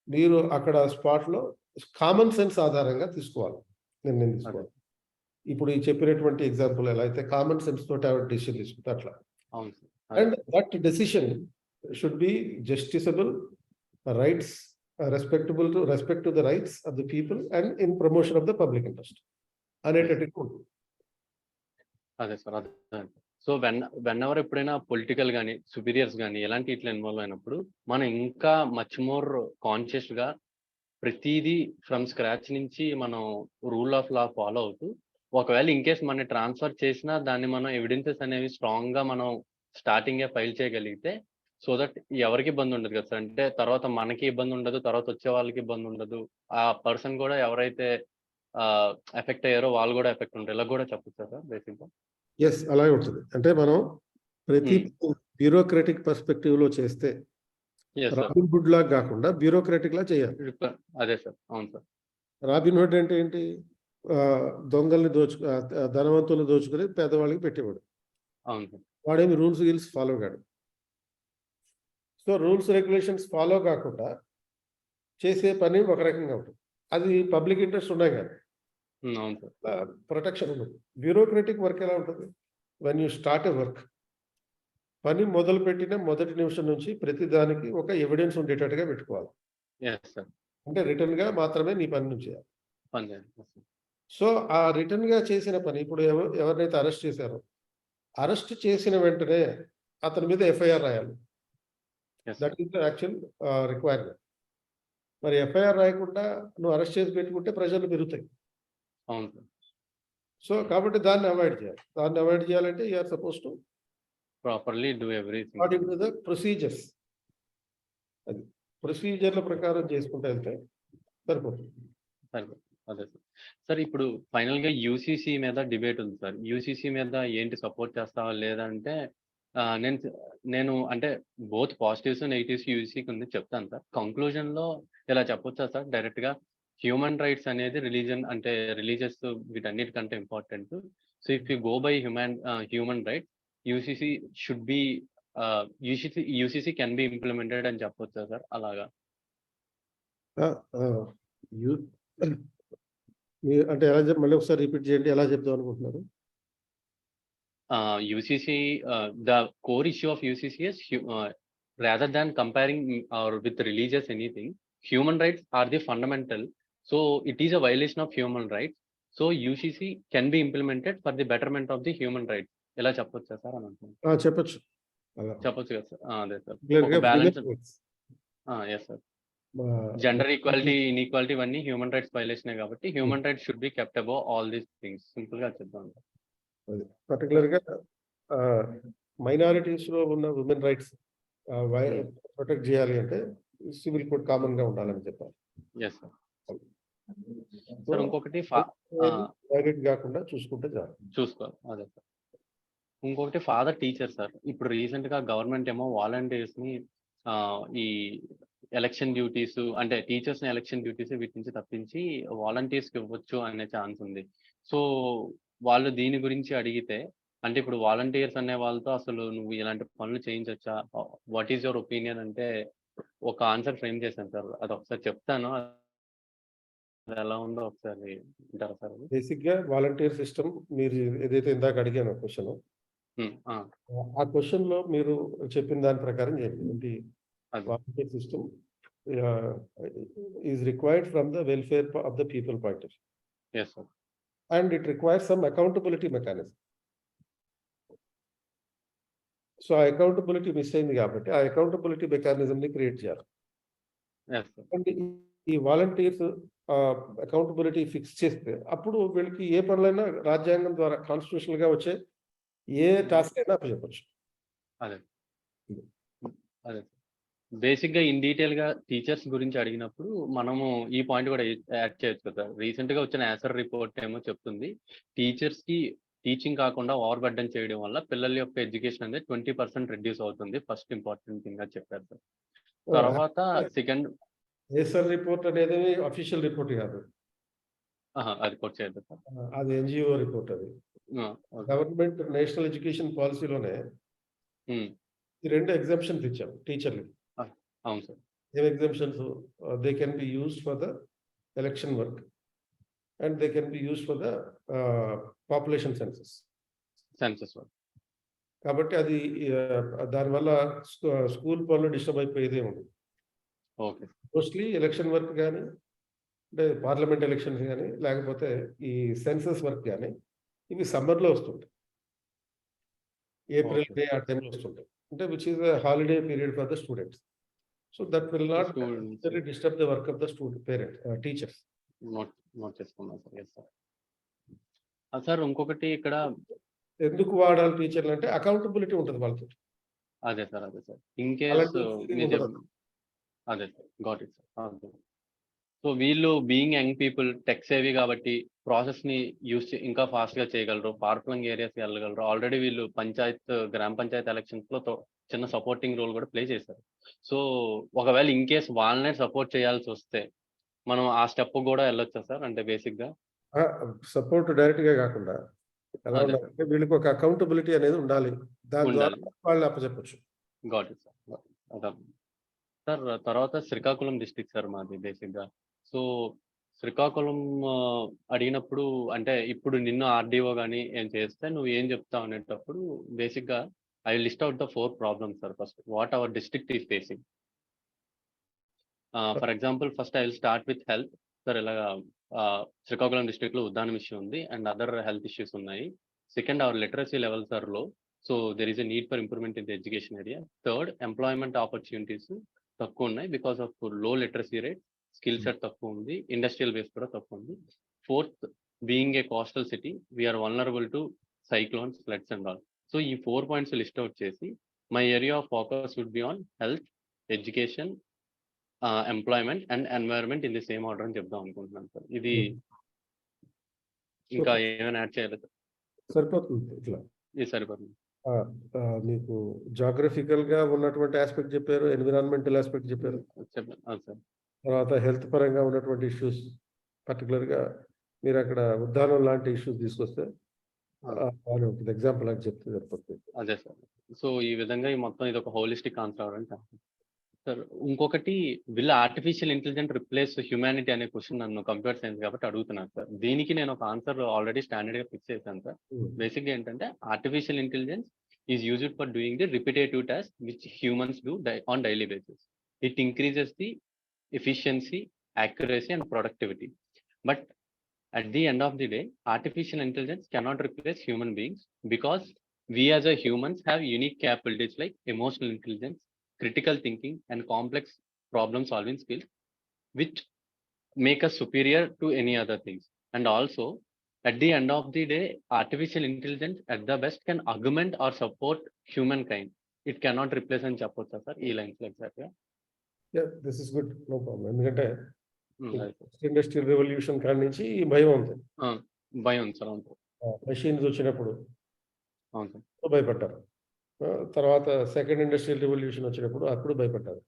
మీరు అక్కడ స్పాట్లో కామన్ సెన్స్ ఆధారంగా నిర్ణయం తీసుకోవాలి. ఇప్పుడు ఈ చెప్పినటువంటి ఎగ్జాంపుల్ ఎలా అయితే కామన్ సెన్స్ తోటి ఆవిడ డెసిషన్ తీసుకుంటే అట్లా. And that decision should be justiciable, rights respect to the rights of the people and in promotion of the public interest అనేటట్టు ఉంటుంది. అదే సార్, అదే. సో వెన్ ఎవర్ ఎప్పుడైనా పొలిటికల్ కానీ సుపీరియర్స్ కానీ ఎలాంటి ఇట్లా ఇన్వాల్వ్ అయినప్పుడు మనం ఇంకా మచ్ మోర్ కాన్షియస్ గా ప్రతిదీ ఫ్రమ్ స్క్రాచ్ నుంచి మనం రూల్ ఆఫ్ లా ఫాలో అవుతూ, ఒకవేళ ఇన్ కేస్ మన ట్రాన్స్ఫర్ చేసినా దాన్ని మనం ఎవిడెన్సెస్ అనేవి స్ట్రాంగ్ గా మనం స్టార్టింగే ఫైల్ చేయగలిగితే, సో దట్ ఎవరికి ఇబ్బంది ఉండదు కదా సార్. అంటే తర్వాత మనకి ఇబ్బంది ఉండదు, తర్వాత వచ్చే వాళ్ళకి ఇబ్బంది ఉండదు, ఆ పర్సన్ కూడా ఎవరైతే ఎఫెక్ట్ అయ్యారో వాళ్ళు కూడా ఎఫెక్ట్ ఉంటారు. ఇలా కూడా చెప్పచ్చు సార్ బేసిక్ గా. ఎస్, అలాగే ఉంటుంది. అంటే మనం ప్రతి బ్యూరోక్రటిక్ పర్స్పెక్టివ్ లో చేస్తే రాబిన్ హుడ్ లాగా కాకుండా బ్యూరోక్రటిక్ లా చేయాలి. అదే సార్, అవును సార్. రాబిన్ హుడ్ అంటే ఏంటి, దొంగల్ని ధనవంతులు దోచుకుని పేదవాళ్ళకి పెట్టేవాడు. అవును సార్. వాడేమి రూల్స్ ఫాలో కాడు. సో రూల్స్ రెగ్యులేషన్స్ ఫాలో కాకుండా చేసే పని ఒక రకంగా ఉంటుంది. అది పబ్లిక్ ఇంట్రెస్ట్ ఉన్నాయి కానీ అవును సార్, ప్రొటెక్షన్ ఉండదు. బ్యూరోక్రటిక్ వర్క్ ఎలా ఉంటుంది, when you start a work, పని మొదలు పెట్టిన మొదటి నిమిషం నుంచి ప్రతి దానికి ఒక ఎవిడెన్స్ ఉండేటట్టుగా పెట్టుకోవాలి. అంటే రిటర్న్ గా మాత్రమే నీ పని నుంచి చేయాలి. సో ఆ రిటర్న్ గా చేసిన పని, ఇప్పుడు ఎవరినైతే అరెస్ట్ చేశారో, అరెస్ట్ చేసిన వెంటనే అతని మీద ఎఫ్ఐఆర్ రాయాలి. That is the actual requirement. మరి ఎఫ్ఐఆర్ రాయకుండా నువ్వు అరెస్ట్ చేసి పెట్టుకుంటే ప్రజలు పెరుగుతాయి. అవును. సో కాబట్టి దాన్ని అవాయిడ్ చేయాలంటే you are suppose to properly do everything according to the procedures. అది ప్రొసీజర్ల ప్రకారం చేసుకుంటే వెళ్తే సరిపోతుంది. అదే సార్. సార్ ఇప్పుడు ఫైనల్ గా యూసీసీ మీద డిబేట్ ఉంది సార్. యూసీసీ మీద ఏంటి సపోర్ట్ చేస్తావా లేదంటే, నేను అంటే బోత్ పాజిటివ్స్ నెగిటివ్స్ యూసీసీకి ఉంది చెప్తాను సార్. కంక్లూజన్ లో ఇలా చెప్పొచ్చా సార్ డైరెక్ట్ గా, హ్యూమన్ రైట్స్ అనేది రిలీజన్ అంటే రిలీజియస్ వీటన్నిటికంటే important. So if you go by human rights, UCC should be UCC can be implemented అని చెప్పొచ్చా సార్ అలాగా? అంటే ఎలా మళ్ళీ ఒకసారి రిపీట్ చేయండి, ఎలా చెప్దాం అనుకుంటున్నారు? UCC, the core issue of UCC is rather than comparing or with religious anything, human rights are the fundamental. So it is a violation of human rights. So UCC can be implemented for the betterment of the human rights. ఎలా చెప్పొచ్చా sir అని అనుకుంటున్నాను. చెప్పొచ్చు కదా sir. అదే sir, balance. Yes sir. Gender equality, inequality ఇవన్నీ human rights వైలేషనే కాబట్టి human rights should be kept above all these things. Simple గా చెప్తాను. పర్టికులర్ గా మైనారిటీస్ లో ఉన్న ఉమెన్ రైట్స్ ప్రొటెక్ట్ చేయాలి అంటే సివిల్ కోడ్ కామన్ గా ఉండాలని చెప్పాలి. Yes sir. ఇంకొకటి కాకుండా చూసుకోవాలి. అదే సార్. ఇంకొకటి ఫాదర్ టీచర్ సార్. ఇప్పుడు రీసెంట్ గా గవర్నమెంట్ ఏమో వాలంటీర్స్ ని ఈ ఎలక్షన్ డ్యూటీస్ అంటే టీచర్స్ ఎలక్షన్ డ్యూటీస్ వీటి నుంచి తప్పించి వాలంటీర్స్ కి ఇవ్వచ్చు అనే ఛాన్స్ ఉంది. సో వాళ్ళు దీని గురించి అడిగితే అంటే ఇప్పుడు వాలంటీర్స్ అనే వాళ్ళతో అసలు నువ్వు ఇలాంటి పనులు చేయించొచ్చా, వాట్ ఈస్ యువర్ ఒపీనియన్ అంటే ఒక ఆన్సర్ ఫ్రేమ్ చేశాను సార్, అది ఒకసారి చెప్తాను, అది ఎలా ఉందో ఒకసారి వింటారా సార్? అది బేసిక్ గా వాలంటీర్ సిస్టమ్ మీరు ఏదైతే ఇందాక అడిగానో క్వశ్చన్, ఆ క్వశ్చన్ లో మీరు చెప్పిన దాని ప్రకారం ఏంటి, అది volunteer system is required from the welfare of the people point of view, yes sir, and it requires some accountability mechanism. So ఆ అకౌంటబిలిటీ మిస్ అయింది కాబట్టి ఆ అకౌంటబిలిటీ మెకానిజం ని క్రియేట్ చేయాలి. yes sir, అండ్ ఈ వాలంటీర్స్ అకౌంటబిలిటీ ఫిక్స్ చేస్తే అప్పుడు వీళ్ళకి ఏ పనులైనా రాజ్యాంగం ద్వారా కాన్స్టిట్యూషనల్ గా వచ్చే ఏ టాస్క్ అయినా చెప్పచ్చు. అదే అదే బేసిక్ గా ఇన్ డీటెయిల్ గా టీచర్స్ గురించి అడిగినప్పుడు మనము ఈ పాయింట్ కూడా యాడ్ చేయొచ్చు కదా. రీసెంట్ గా వచ్చిన యాసర్ రిపోర్ట్ ఏమో చెప్తుంది, టీచర్స్ కి టీచింగ్ కాకుండా ఓవర్ బర్డెన్ చేయడం వల్ల పిల్లల యొక్క ఎడ్యుకేషన్ అనేది 20% రెడ్యూస్ అవుతుంది. ఫస్ట్ ఇంపార్టెంట్ థింగ్ గా చెప్పారు సార్. తర్వాత సెకండ్ ఏసర్ రిపోర్ట్ అనేది అఫీషియల్ రిపోర్ట్ కాదు, అది కోట్ చేయదు సార్, అది ఎన్జిఓ రిపోర్ట్. అది గవర్నమెంట్ నేషనల్ ఎడ్యుకేషన్ పాలసీలోనే ఈ 2 ఎగ్జామ్షన్స్ ఇచ్చాం టీచర్లకి. అవును సార్. ఏం exemptions? They can be used for the election work and they can be used for the population census work. కాబట్టి అది దానివల్ల స్కూల్ పనులు డిస్టర్బ్ అయిపోయేదే ఉంది. ఓకే, మోస్ట్లీ ఎలక్షన్ వర్క్ కానీ, అంటే పార్లమెంట్ ఎలక్షన్స్ కానీ, లేకపోతే ఈ సెన్సస్ వర్క్ కానీ, ఇవి సమ్మర్లో వస్తుంటాయి, ఏప్రిల్ మే ఆ టైంలో వస్తుంటాయి, అంటే which is holiday period for the students. So that will not disturb the work of the teachers. Note చేసుకున్నాం సార్. Yes sir. సార్ ఇంకొకటి ఇక్కడ ఎందుకు వాడాలి టీచర్లు అంటే అకౌంటబిలిటీ ఉంటుంది వాళ్ళతో. అదే సార్ ఇన్ కేస్ అదే sir, got it sir. So వీళ్ళు బీయింగ్ యంగ్ పీపుల్ టెక్ సేవీ కాబట్టి ప్రాసెస్ ని యూస్ ఇంకా ఫాస్ట్ గా చేయగలరు, ఫార్ఫ్లంగ్ ఏరియాస్ వెళ్ళగలరు. ఆల్రెడీ వీళ్ళు గ్రామ పంచాయత్ ఎలక్షన్స్ లో చిన్న సపోర్టింగ్ రోల్ కూడా ప్లే చేశారు. సో ఒకవేళ ఇన్ కేస్ వాళ్ళనే సపోర్ట్ చేయాల్సి వస్తే మనం ఆ స్టెప్ కూడా వెళ్ళొచ్చా సార్? అంటే బేసిక్ గా సపోర్ట్ డైరెక్ట్ గా కాకుండా ఎలా ఉండాలంటే వీళ్ళకి ఒక అకౌంటబిలిటీ అనేది ఉండాలి, దాని ద్వారా వాళ్ళు అప్పచెప్పచ్చు. Got it sir. సార్ తర్వాత శ్రీకాకుళం డిస్ట్రిక్ట్ సార్ మాది బేసిక్ గా. సో శ్రీకాకుళం అడిగినప్పుడు అంటే ఇప్పుడు నిన్ను ఆర్డీఓ కానీ ఏం చేస్తే నువ్వు ఏం చెప్తావు అనేటప్పుడు బేసిక్ గా I list out the 4 problems sir. First what our district is facing. For example first I will start with health sir. ఇలాగా శ్రీకాకుళం డిస్ట్రిక్ట్ లో ఉద్దానం ఇష్యూ ఉంది అండ్ అదర్ హెల్త్ ఇష్యూస్ ఉన్నాయి. Second, our literacy levels are low, so there is a need for improvement in the education area. Third, employment opportunities తక్కువ ఉన్నాయి because of low literacy rate, skill set తక్కువ ఉంది, industrial base కూడా తక్కువ ఉంది. Fourth, being a coastal city we're vulnerable to cyclones, floods and all. So ఈ 4 points list out చేసి my area of focus would be on health, education, employment and environment in the same order అని చెప్దాం అనుకుంటున్నాను sir. ఇది ఇంకా ఏమైనా add చేయాలి sir? సరిపోతుంది ఇట్లా, ఇది సరిపోతుంది. మీకు జాగ్రఫికల్ గా ఉన్నటువంటి ఆస్పెక్ట్ చెప్పారు, ఎన్విరాన్మెంటల్ ఆస్పెక్ట్ చెప్పారు, సార్. తర్వాత హెల్త్ పరంగా ఉన్నటువంటి ఇష్యూస్, పర్టికులర్ గా మీరు అక్కడ ఉద్దానం లాంటి ఇష్యూస్ తీసుకొస్తే ఎగ్జాంపుల్ అని చెప్తే సరిపోతుంది. అదే సార్. సో ఈ విధంగా ఈ మొత్తం ఇది ఒక హోలిస్టిక్ ఆన్సర్ అవడానికి సార్. ఇంకొకటి, will artificial intelligent replace humanity అనే క్వశ్చన్ నన్ను కంప్యూటర్ సైన్స్ కాబట్టి అడుగుతున్నాను సార్. దీనికి నేను ఒక ఆన్సర్ ఆల్రెడీ స్టాండర్డ్ గా ఫిక్స్ చేశాను సార్. బేసిక్గా ఏంటంటే artificial intelligence is used for doing the repetitive task which humans do on daily basis. It increases the efficiency, accuracy and productivity. But at the end of the day, artificial intelligence cannot replace human beings because we as a humans have unique capabilities like emotional intelligence, critical thinking and complex problem solving skills which make us superior to any other things. And also at the end of the day, artificial intelligence at the best can augment or support humankind. It cannot replace and support sir. E lines like that. This is good, no problem. ఎందుకంటే industrial revolution కాడి నుంచి ఈ భయం ఉంది. Machines వచ్చినప్పుడు భయపడ్డారు, తర్వాత second industrial revolution వచ్చినప్పుడు అప్పుడు భయపడ్డారు.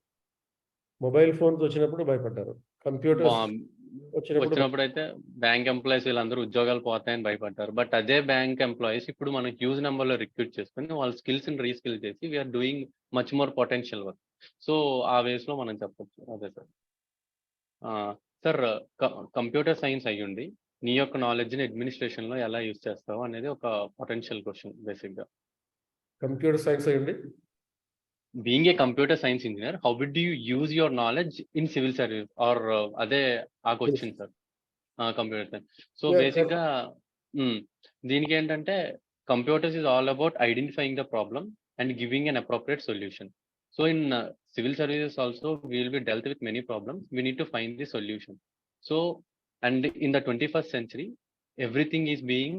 మొబైల్ ఫోన్స్ వచ్చినప్పుడు భయపడ్డారు. కంప్యూటర్స్ వచ్చినప్పుడు అయితే బ్యాంక్ ఎంప్లాయీస్ వీళ్ళందరూ ఉద్యోగాలు పోతాయని భయపడ్డారు. బట్ అదే బ్యాంక్ ఎంప్లాయీస్ ఇప్పుడు మనం హ్యూజ్ నెంబర్ లో రిక్రూట్ చేసుకుని వాళ్ళ స్కిల్స్ ని రీస్కిల్ చేసి we're doing much more potential work. So ఆ వేస్ లో మనం చెప్పొచ్చు. అదే సార్. సార్, కంప్యూటర్ సైన్స్ అయ్యుండి నీ యొక్క నాలెడ్జ్ ని అడ్మినిస్ట్రేషన్ లో ఎలా యూజ్ చేస్తావు అనేది ఒక పొటెన్షియల్ క్వశ్చన్ బేసిక్ గా. కంప్యూటర్ సైన్స్ అయ్యండి being a computer science engineer, how would you use your knowledge in civil service? Or అదే ఆ question sir, computer science. So basic గా దీనికి ఏంటంటే computers is all about identifying the problem and giving an appropriate solution. So in civil services also we will be dealt with many problems. We need to find the solution. So, and in the 21st century, everything is being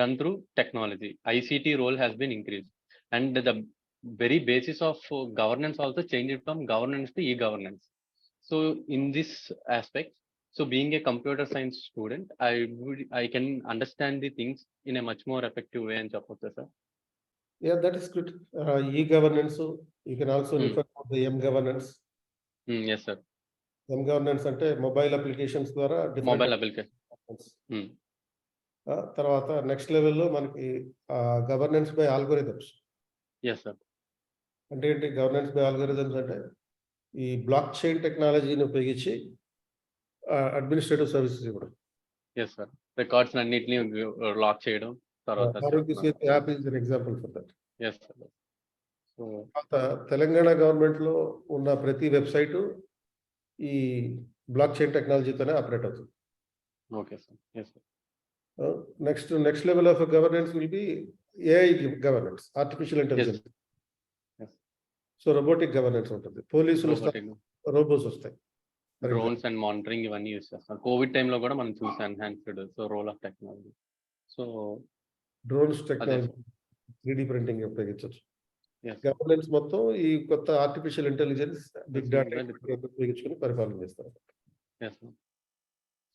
done through technology. ICT role has been increased, and the very basis of governance also changed from governance to e-governance. So in this aspect, so being a computer science student, I can understand the things in a much more effective way and support this, sir. Yeah, that is good. E-governance, you can also refer to the M-governance. Yes, sir. M-governance అంటే mobile applications ద్వారా mobile applications. తర్వాత next లెవెల్లో మనకి governance by algorithms. Yes sir. అంటే ఏంటి governance by algorithms అంటే ఈ block chain టెక్నాలజీని ఉపయోగించి అడ్మినిస్ట్రేటివ్ సర్వీసెస్ ఇవ్వడం. Yes sir. రికార్డ్స్ అన్నిటిని లాక్ చేయడం. తర్వాత HariKrishna app is an example for that. Yes sir. So Telangana government లో ఉన్న ప్రతి వెబ్సైట్ ఈ బ్లాక్ చైన్ టెక్నాలజీతోనే ఆపరేట్ అవుతుంది. Okay sir. Yes sir. Next level of governance will be AI governance, artificial intelligence. So robotic governance ఉంటుంది. పోలీసులు robots వస్తాయి, drones and monitoring ఇవన్నీ యూస్ చేస్తాం. కోవిడ్ టైంలో కూడా మనం చూసాం enhanced role of technology. So drones technology, 3D printing ఉపయోగించవచ్చు. గవర్నెన్స్ మొత్తం ఈ కొత్త ఆర్టిఫిషియల్ ఇంటెలిజెన్స్, బిగ్ డేటా ఉపయోగించుకొని పరిపాలన చేస్తారు.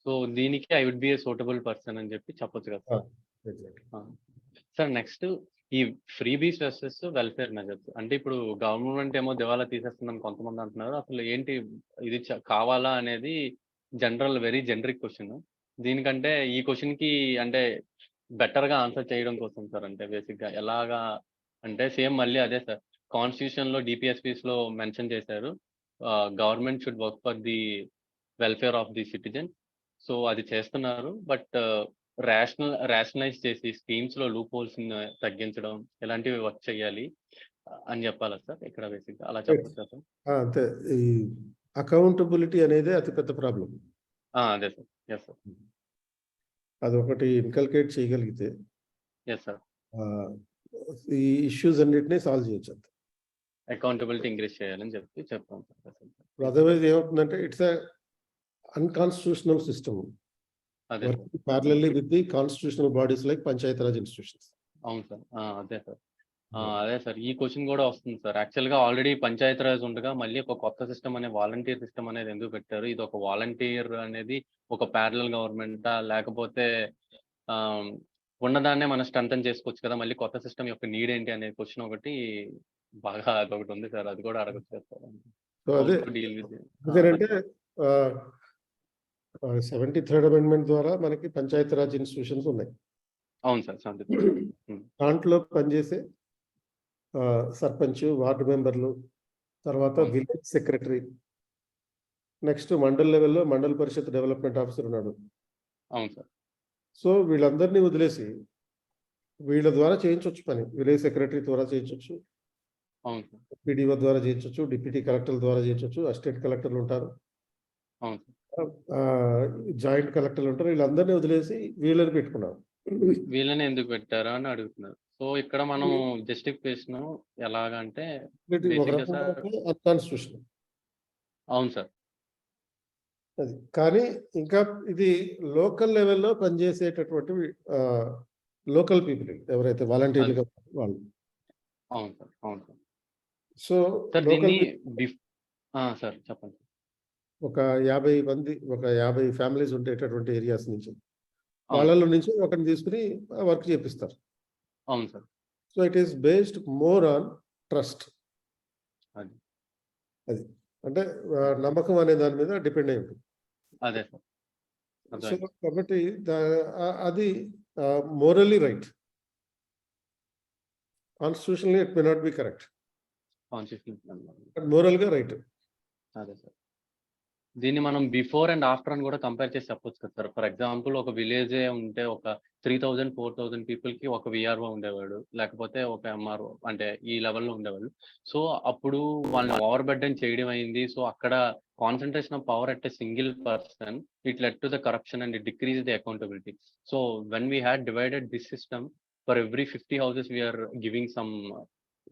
సో దీనికి I would be a suitable person అని చెప్పి చెప్పొచ్చు కదా సార్. నెక్స్ట్ ఈ freebies versus welfare measures. అంటే ఇప్పుడు గవర్నమెంట్ ఏమో దివాలా తీసేస్తుందని కొంతమంది అంటున్నారు. అసలు ఏంటి ఇది కావాలా అనేది వెరీ జనరిక్ క్వశ్చన్. దీనికంటే ఈ క్వశ్చన్ కి అంటే బెటర్ గా ఆన్సర్ చేయడం కోసం సార్, అంటే బేసిక్ గా ఎలాగా అంటే సేమ్ మళ్ళీ అదే సార్, కాన్స్టిట్యూషన్ లో DPSPs లో మెన్షన్ చేశారు government should work for the welfare of the citizen. So అది చేస్తున్నారు. బట్ రేషనలైజ్ చేసి స్కీమ్స్ లో లూప్ హోల్స్ తగ్గించడం ఇలాంటివి వర్క్ చేయాలి అని చెప్పాలా సార్ ఇక్కడ బేసిక్ అలా చెప్పొచ్చా సార్? అంతే. ఈ అకౌంటబిలిటీ అనేది అతిపెద్ద ప్రాబ్లం. అదే సార్. Yes sir. అదొకటి ఇన్కల్కేట్ చేయగలిగితే ఎస్ సార్ ఈ ఇష్యూస్ అన్నిటినీ సాల్వ్ చేయొచ్చు. అకౌంటబిలిటీ ఇంక్రీజ్ చేయాలని చెప్పి చెప్తాం సార్. అదర్వైజ్ ఏమవుతుందంటే it's unconstitutional system parallelly with the constitutional bodies like panchayat Raj institutions. అవును సార్. అదే సార్, ఈ క్వశ్చన్ కూడా వస్తుంది సార్. యాక్చువల్ గా ఆల్రెడీ పంచాయత్ రాజ్ ఉండగా మళ్ళీ ఒక కొత్త సిస్టమ్ అనే వాలంటీర్ సిస్టమ్ అనేది ఎందుకు పెట్టారు? ఇది ఒక వాలంటీర్ అనేది ఒక ప్యారలల్ గవర్నమెంటా, లేకపోతే ఉన్నదాన్నే మనం స్ట్రెంథెన్ చేసుకోవచ్చు కదా, మళ్ళీ కొత్త సిస్టమ్ యొక్క నీడ్ ఏంటి అనే క్వశ్చన్ ఒకటి బాగా అదొకటి ఉంది సార్. అది కూడా అడగచ్చు సార్. సో అదే ఎందుకంటే 73rd అమెండ్మెంట్ ద్వారా మనకి పంచాయత్ రాజ్ ఇన్స్టిట్యూషన్స్ ఉన్నాయి. అవును సార్. దాంట్లో పనిచేసే సర్పంచ్, వార్డు మెంబర్లు, తర్వాత విలేజ్ సెక్రటరీ, నెక్స్ట్ మండల్ లెవెల్లో మండల్ పరిషత్ డెవలప్మెంట్ ఆఫీసర్ ఉన్నాడు. అవును సార్. సో వీళ్ళందరినీ వదిలేసి వీళ్ళ ద్వారా చేయించవచ్చు పని. విలేజ్ సెక్రటరీ ద్వారా చేయించవచ్చు, అవును సార్. PDO ద్వారా చేయించవచ్చు, డిప్యూటీ కలెక్టర్ ద్వారా చేయించవచ్చు, అసిస్టెంట్ కలెక్టర్లు ఉంటారు, అవును సార్. జాయింట్ కలెక్టర్లు ఉంటారు. వీళ్ళందరినీ వదిలేసి వీళ్ళని పెట్టుకున్నారు. వీళ్ళని ఎందుకు పెట్టారా అని అడుగుతున్నారు. సో ఇక్కడ మనం జస్టిఫికేషన్ ఎలాగంటే కాన్స్టిట్యూషన్. అవును సార్. అది కానీ ఇంకా ఇది లోకల్ లెవెల్లో పనిచేసేటటువంటి లోకల్ పీపుల్ ఎవరైతే వాలంటీర్లుగా వాళ్ళు. అవును సార్. అవును సార్. సో సార్ చెప్పండి. ఒక 50 మంది, ఒక 50 ఫ్యామిలీస్ ఉండేటటువంటి ఏరియాస్ నుంచి వాళ్ళలో నుంచి ఒకరిని తీసుకుని వర్క్ చేపిస్తారు. అవును sir. So it is based more on trust. అది అంటే నమ్మకం అనే దాని మీద డిపెండ్ అయి ఉంటుంది. అదే సార్. సో కాబట్టి అది morally right. Constitutionally it may not be correct, moral గా రైట్. అదే సార్. దీన్ని మనం బిఫోర్ అండ్ ఆఫ్టర్ అని కూడా కంపేర్ చేసి చెప్పొచ్చు కదా సార్. ఫర్ ఎగ్జాంపుల్ ఒక విలేజే ఉంటే ఒక 3000 4000 పీపుల్ కి ఒక విఆర్ఓ ఉండేవాడు, లేకపోతే ఒక ఎంఆర్ఓ, అంటే ఈ లెవెల్లో ఉండేవాళ్ళు. సో అప్పుడు వాళ్ళని ఓవర్ బర్డెన్ చేయడం అయింది. సో అక్కడ concentration of power at a single person, it led to the corruption and it decrease the accountability. So when we had divided this system, for every 50 houses we're giving some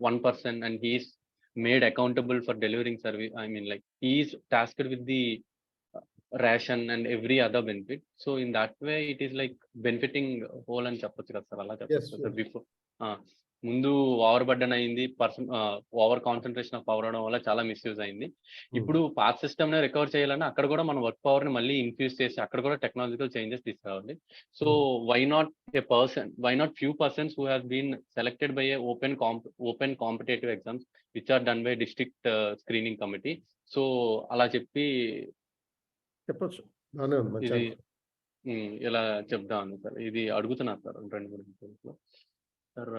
1 person and he is made accountable for delivering service. I mean, like, he is tasked with the ration and every other benefit. So in that way, it is like benefiting whole and చెప్పొచ్చు కదా sir. అలా చెప్పొచ్చు sir. Before ముందు over burden అయింది, over concentration of power అవడం వల్ల చాలా misuse అయింది. ఇప్పుడు పాత సిస్టమ్ ని రికవర్ చేయాలని అక్కడ కూడా మన వర్క్ పవర్ ని మళ్ళీ ఇన్ఫ్యూజ్ చేసి అక్కడ కూడా టెక్నాలజికల్ చేంజెస్ తీసుకురావాలి. So why not few persons who have been selected by a open competitive exams which are done by district screening committee. So అలా చెప్పి చెప్పొచ్చు. ఇది ఇలా చెప్దామని సార్. ఇది అడుగుతున్నారు సార్ 2-3 నిమిషాలు సార్.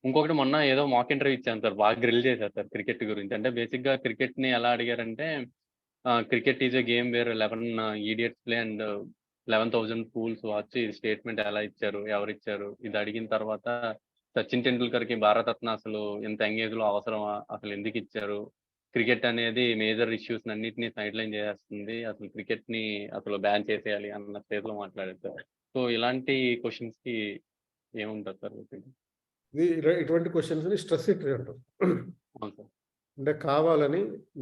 ఇంకొకటి, మొన్న ఏదో మాక్ ఇంటర్వ్యూ ఇచ్చాను సార్, బాగా గ్రిల్ చేశారు సార్ క్రికెట్ గురించి. అంటే బేసిక్ గా క్రికెట్ ని ఎలా అడిగారంటే, cricket is a game where 11 idiots play and 11,000 fools watch. ఇది స్టేట్మెంట్ ఎలా ఇచ్చారు, ఎవరు ఇచ్చారు, ఇది అడిగిన తర్వాత సచిన్ టెండూల్కర్ కి భారతరత్న అసలు ఎంత యంగ్ లో అవసరమా, అసలు ఎందుకు ఇచ్చారు, క్రికెట్ అనేది మేజర్ ఇష్యూస్ అన్నిటిని సైడ్ లైన్ చేసేస్తుంది, అసలు క్రికెట్ ని అసలు బ్యాన్ చేసేయాలి అన్న స్టేజ్ లో మాట్లాడారు సార్. సో ఇలాంటి క్వశ్చన్స్ కి ఏముంటారు సార్? ఇటువంటి క్వశ్చన్స్ ని స్ట్రెస్ ఇంటర్వ్యూ అంటారు. అవును సార్. అంటే కావాలని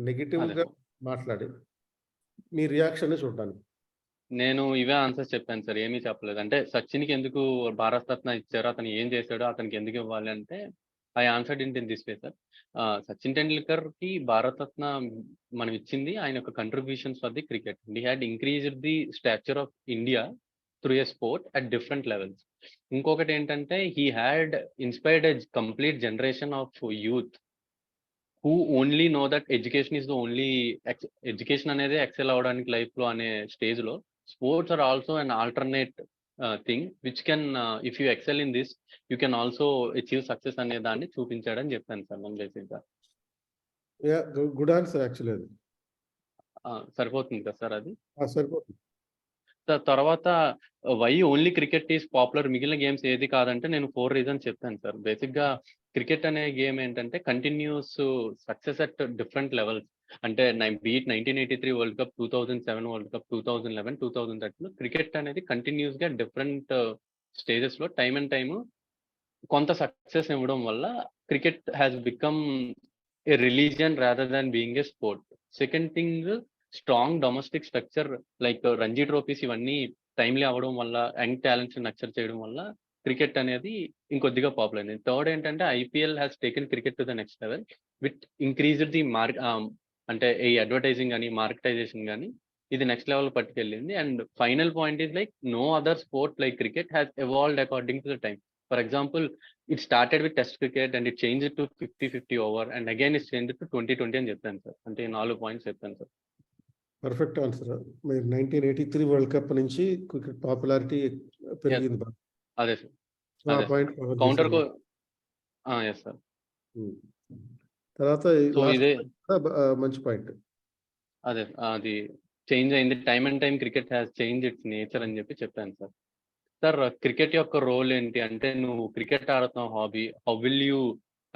నెగిటివ్ గా మాట్లాడి మీ రియాక్షన్ చూడడానికి. నేను ఇవే ఆన్సర్స్ చెప్పాను సార్, ఏమీ చెప్పలేదు. అంటే సచిన్ కి ఎందుకు భారత రత్న ఇచ్చారు, అతను ఏం చేశాడో అతనికి ఎందుకు ఇవ్వాలి అంటే, I answered in this way sir. Sachin Tendulkar కి భారత రత్న మనం ఇచ్చింది ఆయన యొక్క contributions for the cricket. He had increased the స్టాచర్ of India through a sport at different levels. ఇంకొకటి ఏంటంటే, he had inspired a complete generation of youth who only know that education is the only education అనేది excel అవడానికి life లో అనే stage లో sports are also an alternate thing which can if you excel in this you can also achieve success అనే దాన్ని చూపించాడని చెప్పాను sir నేను బేసిక్ గా. Good answer actually. అది సరిపోతుంది కదా సార్? అది సరిపోతుంది. తర్వాత why only cricket is popular, మిగిలిన గేమ్స్ ఏది కాదంటే నేను 4 reasons చెప్పాను సార్. బేసిక్ గా క్రికెట్ అనే గేమ్ ఏంటంటే continuous success at different levels. అంటే beat 1983 world cup, 2007 world cup, 2011, 2013 cricket అనేది కంటిన్యూస్ గా డిఫరెంట్ స్టేజెస్ లో టైమ్ అండ్ టైమ్ కొంత సక్సెస్ ఇవ్వడం వల్ల cricket has become a religion rather than being a sport. Second thing, strong domestic structure like Ranji trophies ఇవన్నీ timely అవ్వడం వల్ల, young talents nurture చేయడం వల్ల క్రికెట్ అనేది ఇంకొద్దిగా పాపులర్ అయింది. థర్డ్ ఏంటంటే, IPL has taken cricket to the next level with increased the అంటే ఈ అడ్వర్టైజింగ్ కానీ మార్కెటైజేషన్ కానీ ఇది నెక్స్ట్ లెవెల్ పట్టుకెళ్ళింది. And final point is like no other sport like cricket has evolved according to the time. For example, it started with test cricket and it changed to 50-50 over and again it's changed to 20-20 అని చెప్పాను sir. అంటే 4 points చెప్పాను sir. Perfect answer. 1983 world cup నుంచి cricket popularity పెరిగింది. అదే sir. Counter yes sir. తర్వాత ఇదే మంచి పాయింట్. అదే అది చేంజ్ అయింది. Time and time cricket has change its nature అని చెప్పి చెప్పాను సార్. సార్ క్రికెట్ యొక్క రోల్ ఏంటి అంటే, నువ్వు క్రికెట్ ఆడుతున్నావు హాబీ, హౌ విల్ యూ,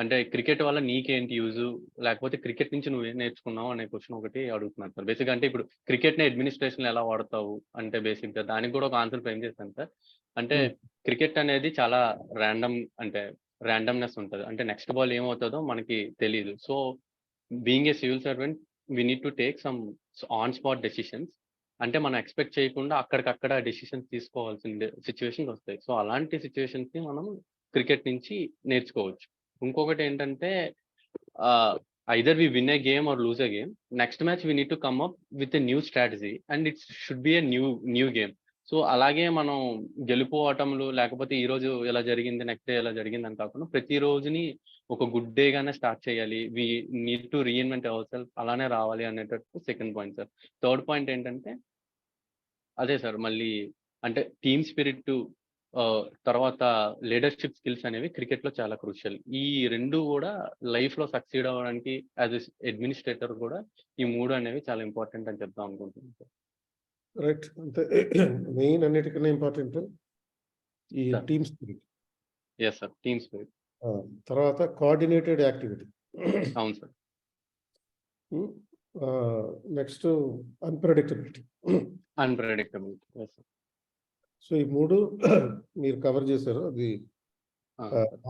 అంటే క్రికెట్ వల్ల నీకేంటి యూజ్, లేకపోతే క్రికెట్ నుంచి నువ్వేం నేర్చుకున్నావు అనే క్వశ్చన్ ఒకటి అడుగుతున్నాను సార్. బేసిక్ అంటే ఇప్పుడు క్రికెట్ ని అడ్మినిస్ట్రేషన్ ఎలా వాడతావు అంటే, బేసిక్ గా దానికి కూడా ఒక ఆన్సర్ ఫ్రేమ్ చేశాను సార్. అంటే క్రికెట్ అనేది చాలా ర్యాండమ్నెస్ ఉంటుంది. అంటే నెక్స్ట్ బాల్ ఏమవుతుందో మనకి తెలియదు. So being a civil servant we need to take some on spot decisions. అంటే మనం ఎక్స్పెక్ట్ చేయకుండా అక్కడికక్కడ డెసిషన్స్ తీసుకోవాల్సిన సిచ్యువేషన్స్ వస్తాయి. సో అలాంటి సిచ్యువేషన్స్ ని మనం క్రికెట్ నుంచి నేర్చుకోవచ్చు. ఇంకొకటి ఏంటంటే, either we win a game or lose a game, next match we need to come up with a new strategy and it should be a new game. So అలాగే మనం గెలుపు ఓటములు లేకపోతే ఈ రోజు ఇలా జరిగింది, నెక్స్ట్ డే ఇలా జరిగింది అని కాకుండా ప్రతి రోజుని ఒక గుడ్ డే గానే స్టార్ట్ చేయాలి. We need to reinvent our self, అలానే రావాలి అనేటట్టు second point sir. Third point ఏంటంటే అదే సార్, మళ్ళీ అంటే టీమ్ స్పిరిట్ తర్వాత లీడర్షిప్ స్కిల్స్ అనేవి క్రికెట్ లో చాలా క్రూషియల్. ఈ రెండు కూడా లైఫ్ లో సక్సీడ్ అవ్వడానికి యాజ్ అడ్మినిస్ట్రేటర్ కూడా ఈ మూడు అనేవి చాలా ఇంపార్టెంట్ అని చెప్దాం అనుకుంటున్నాను సార్. రైట్. అంటే మెయిన్ అన్నిటికన్నా ఇంపార్టెంట్ ఈ Sir. Team spirit. Yes sir, team spirit. తర్వాత కోఆర్డినేటెడ్ యాక్టివిటీ. అవును sir. Next unpredictability. Unpredictability. Yes sir. So ఈ మూడు మీరు కవర్ చేశారు. అది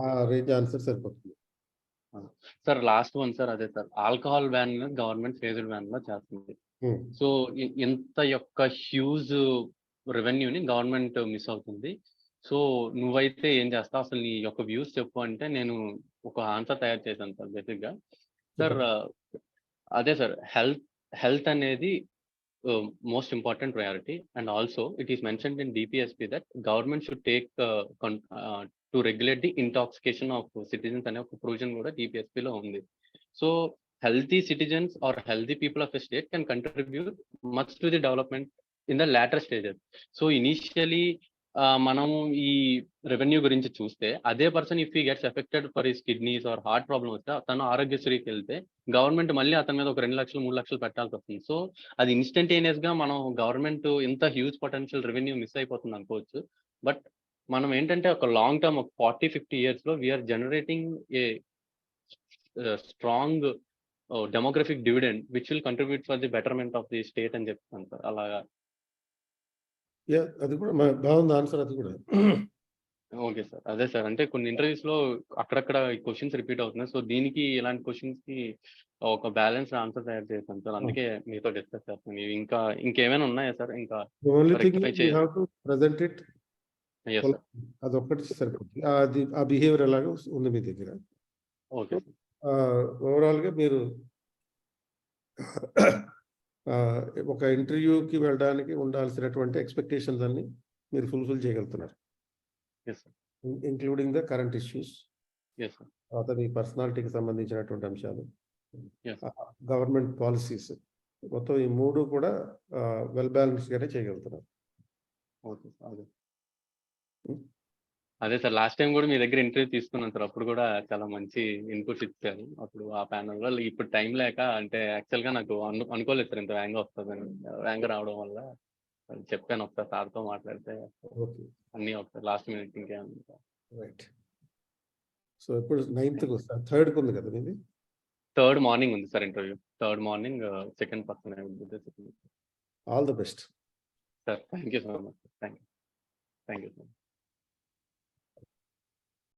ఆ రేంజ్ ఆన్సర్ సరిపోతుంది. సార్ లాస్ట్ వన్ సార్, అదే sir, alcohol ban government phased ban లో చేస్తుంది. సో ఇంత యొక్క హ్యూజ్ రెవెన్యూని గవర్నమెంట్ మిస్ అవుతుంది. సో నువ్వైతే ఏం చేస్తావు, అసలు నీ యొక్క వ్యూస్ చెప్పు అంటే నేను ఒక ఆన్సర్ తయారు చేశాను సార్ బేసిక్ గా. సార్ అదే సార్, హెల్త్ అనేది most important priority, and also it is mentioned in DPSP that government should take to regulate the intoxication of citizens అనే ఒక ప్రొవిజన్ కూడా DPSP లో ఉంది. So healthy citizens or healthy people of a state can contribute much to the development in the latter stages. So initially మనము ఈ revenue గురించి చూస్తే అదే person if he gets affected for his kidneys or heart problem వస్తే తను ఆరోగ్యశ్రీకి వెళ్తే government మళ్ళీ అతని మీద ఒక 2 లక్షలు 3 లక్షలు పెట్టాల్సి వస్తుంది. సో అది ఇన్స్టంటేనియస్ గా మనం గవర్నమెంట్ ఇంత హ్యూజ్ పొటెన్షియల్ రెవెన్యూ మిస్ అయిపోతుంది అనుకోవచ్చు. బట్ మనం ఏంటంటే ఒక లాంగ్ టర్మ్, ఒక 40-50 years లో we're generating a strong demographic dividend which will contribute for the betterment of the state అని చెప్తాను సార్. అలాగా అది కూడా బాగుంది ఆన్సర్. అది కూడా ఓకే సార్. అదే సార్, అంటే కొన్ని ఇంటర్వ్యూస్ లో అక్కడక్కడ క్వశ్చన్స్ రిపీట్ అవుతున్నాయి. సో దీనికి ఇలాంటి క్వశ్చన్స్ కి ఒక బ్యాలెన్స్ ఆన్సర్ తయారు చేశాను సార్. అందుకే మీతో డిస్కస్ చేస్తాను. ఇంకా ఇంకేమైనా ఉన్నాయా సార్? ఇంకా ప్రెజెంట్ ఇట్ అదొక్కటి సరిపోతుంది. అది ఆ బిహేవియర్ ఎలాగో ఉంది మీ దగ్గర. ఓకే. ఓవరాల్ గా మీరు ఒక ఇంటర్వ్యూకి వెళ్ళడానికి ఉండాల్సినటువంటి ఎక్స్పెక్టేషన్స్ అన్ని మీరు ఫుల్ఫిల్ చేయగలుగుతున్నారు, ఇంక్లూడింగ్ ద కరెంట్ ఇష్యూస్, తర్వాత మీ పర్సనాలిటీకి సంబంధించినటువంటి అంశాలు, గవర్నమెంట్ పాలసీస్, మొత్తం ఈ మూడు కూడా వెల్ బ్యాలెన్స్ గానే చేయగలుగుతున్నారు. అదే సార్, లాస్ట్ టైం కూడా మీ దగ్గర ఇంటర్వ్యూ తీసుకున్నాను సార్. అప్పుడు కూడా చాలా మంచి ఇన్పుట్స్ ఇచ్చారు అప్పుడు ఆ ప్యానల్ లో. ఇప్పుడు టైం లేక, అంటే యాక్చువల్ గా నాకు అనుకోలేదు సార్ ఇంత వేగంగా వస్తుందని. వేగంగా రావడం వల్ల చెప్పాను, ఒకసారి సార్తో మాట్లాడితే అన్ని ఒకసారి లాస్ట్ మినిట్ ఇంకేమన్నా. రైట్. సో ఇప్పుడు 9th థర్డ్ ఉంది కదా మీది? థర్డ్ మార్నింగ్ ఉంది sir interview. Third morning second person. All the best sir. Thank you so much. Thank you sir.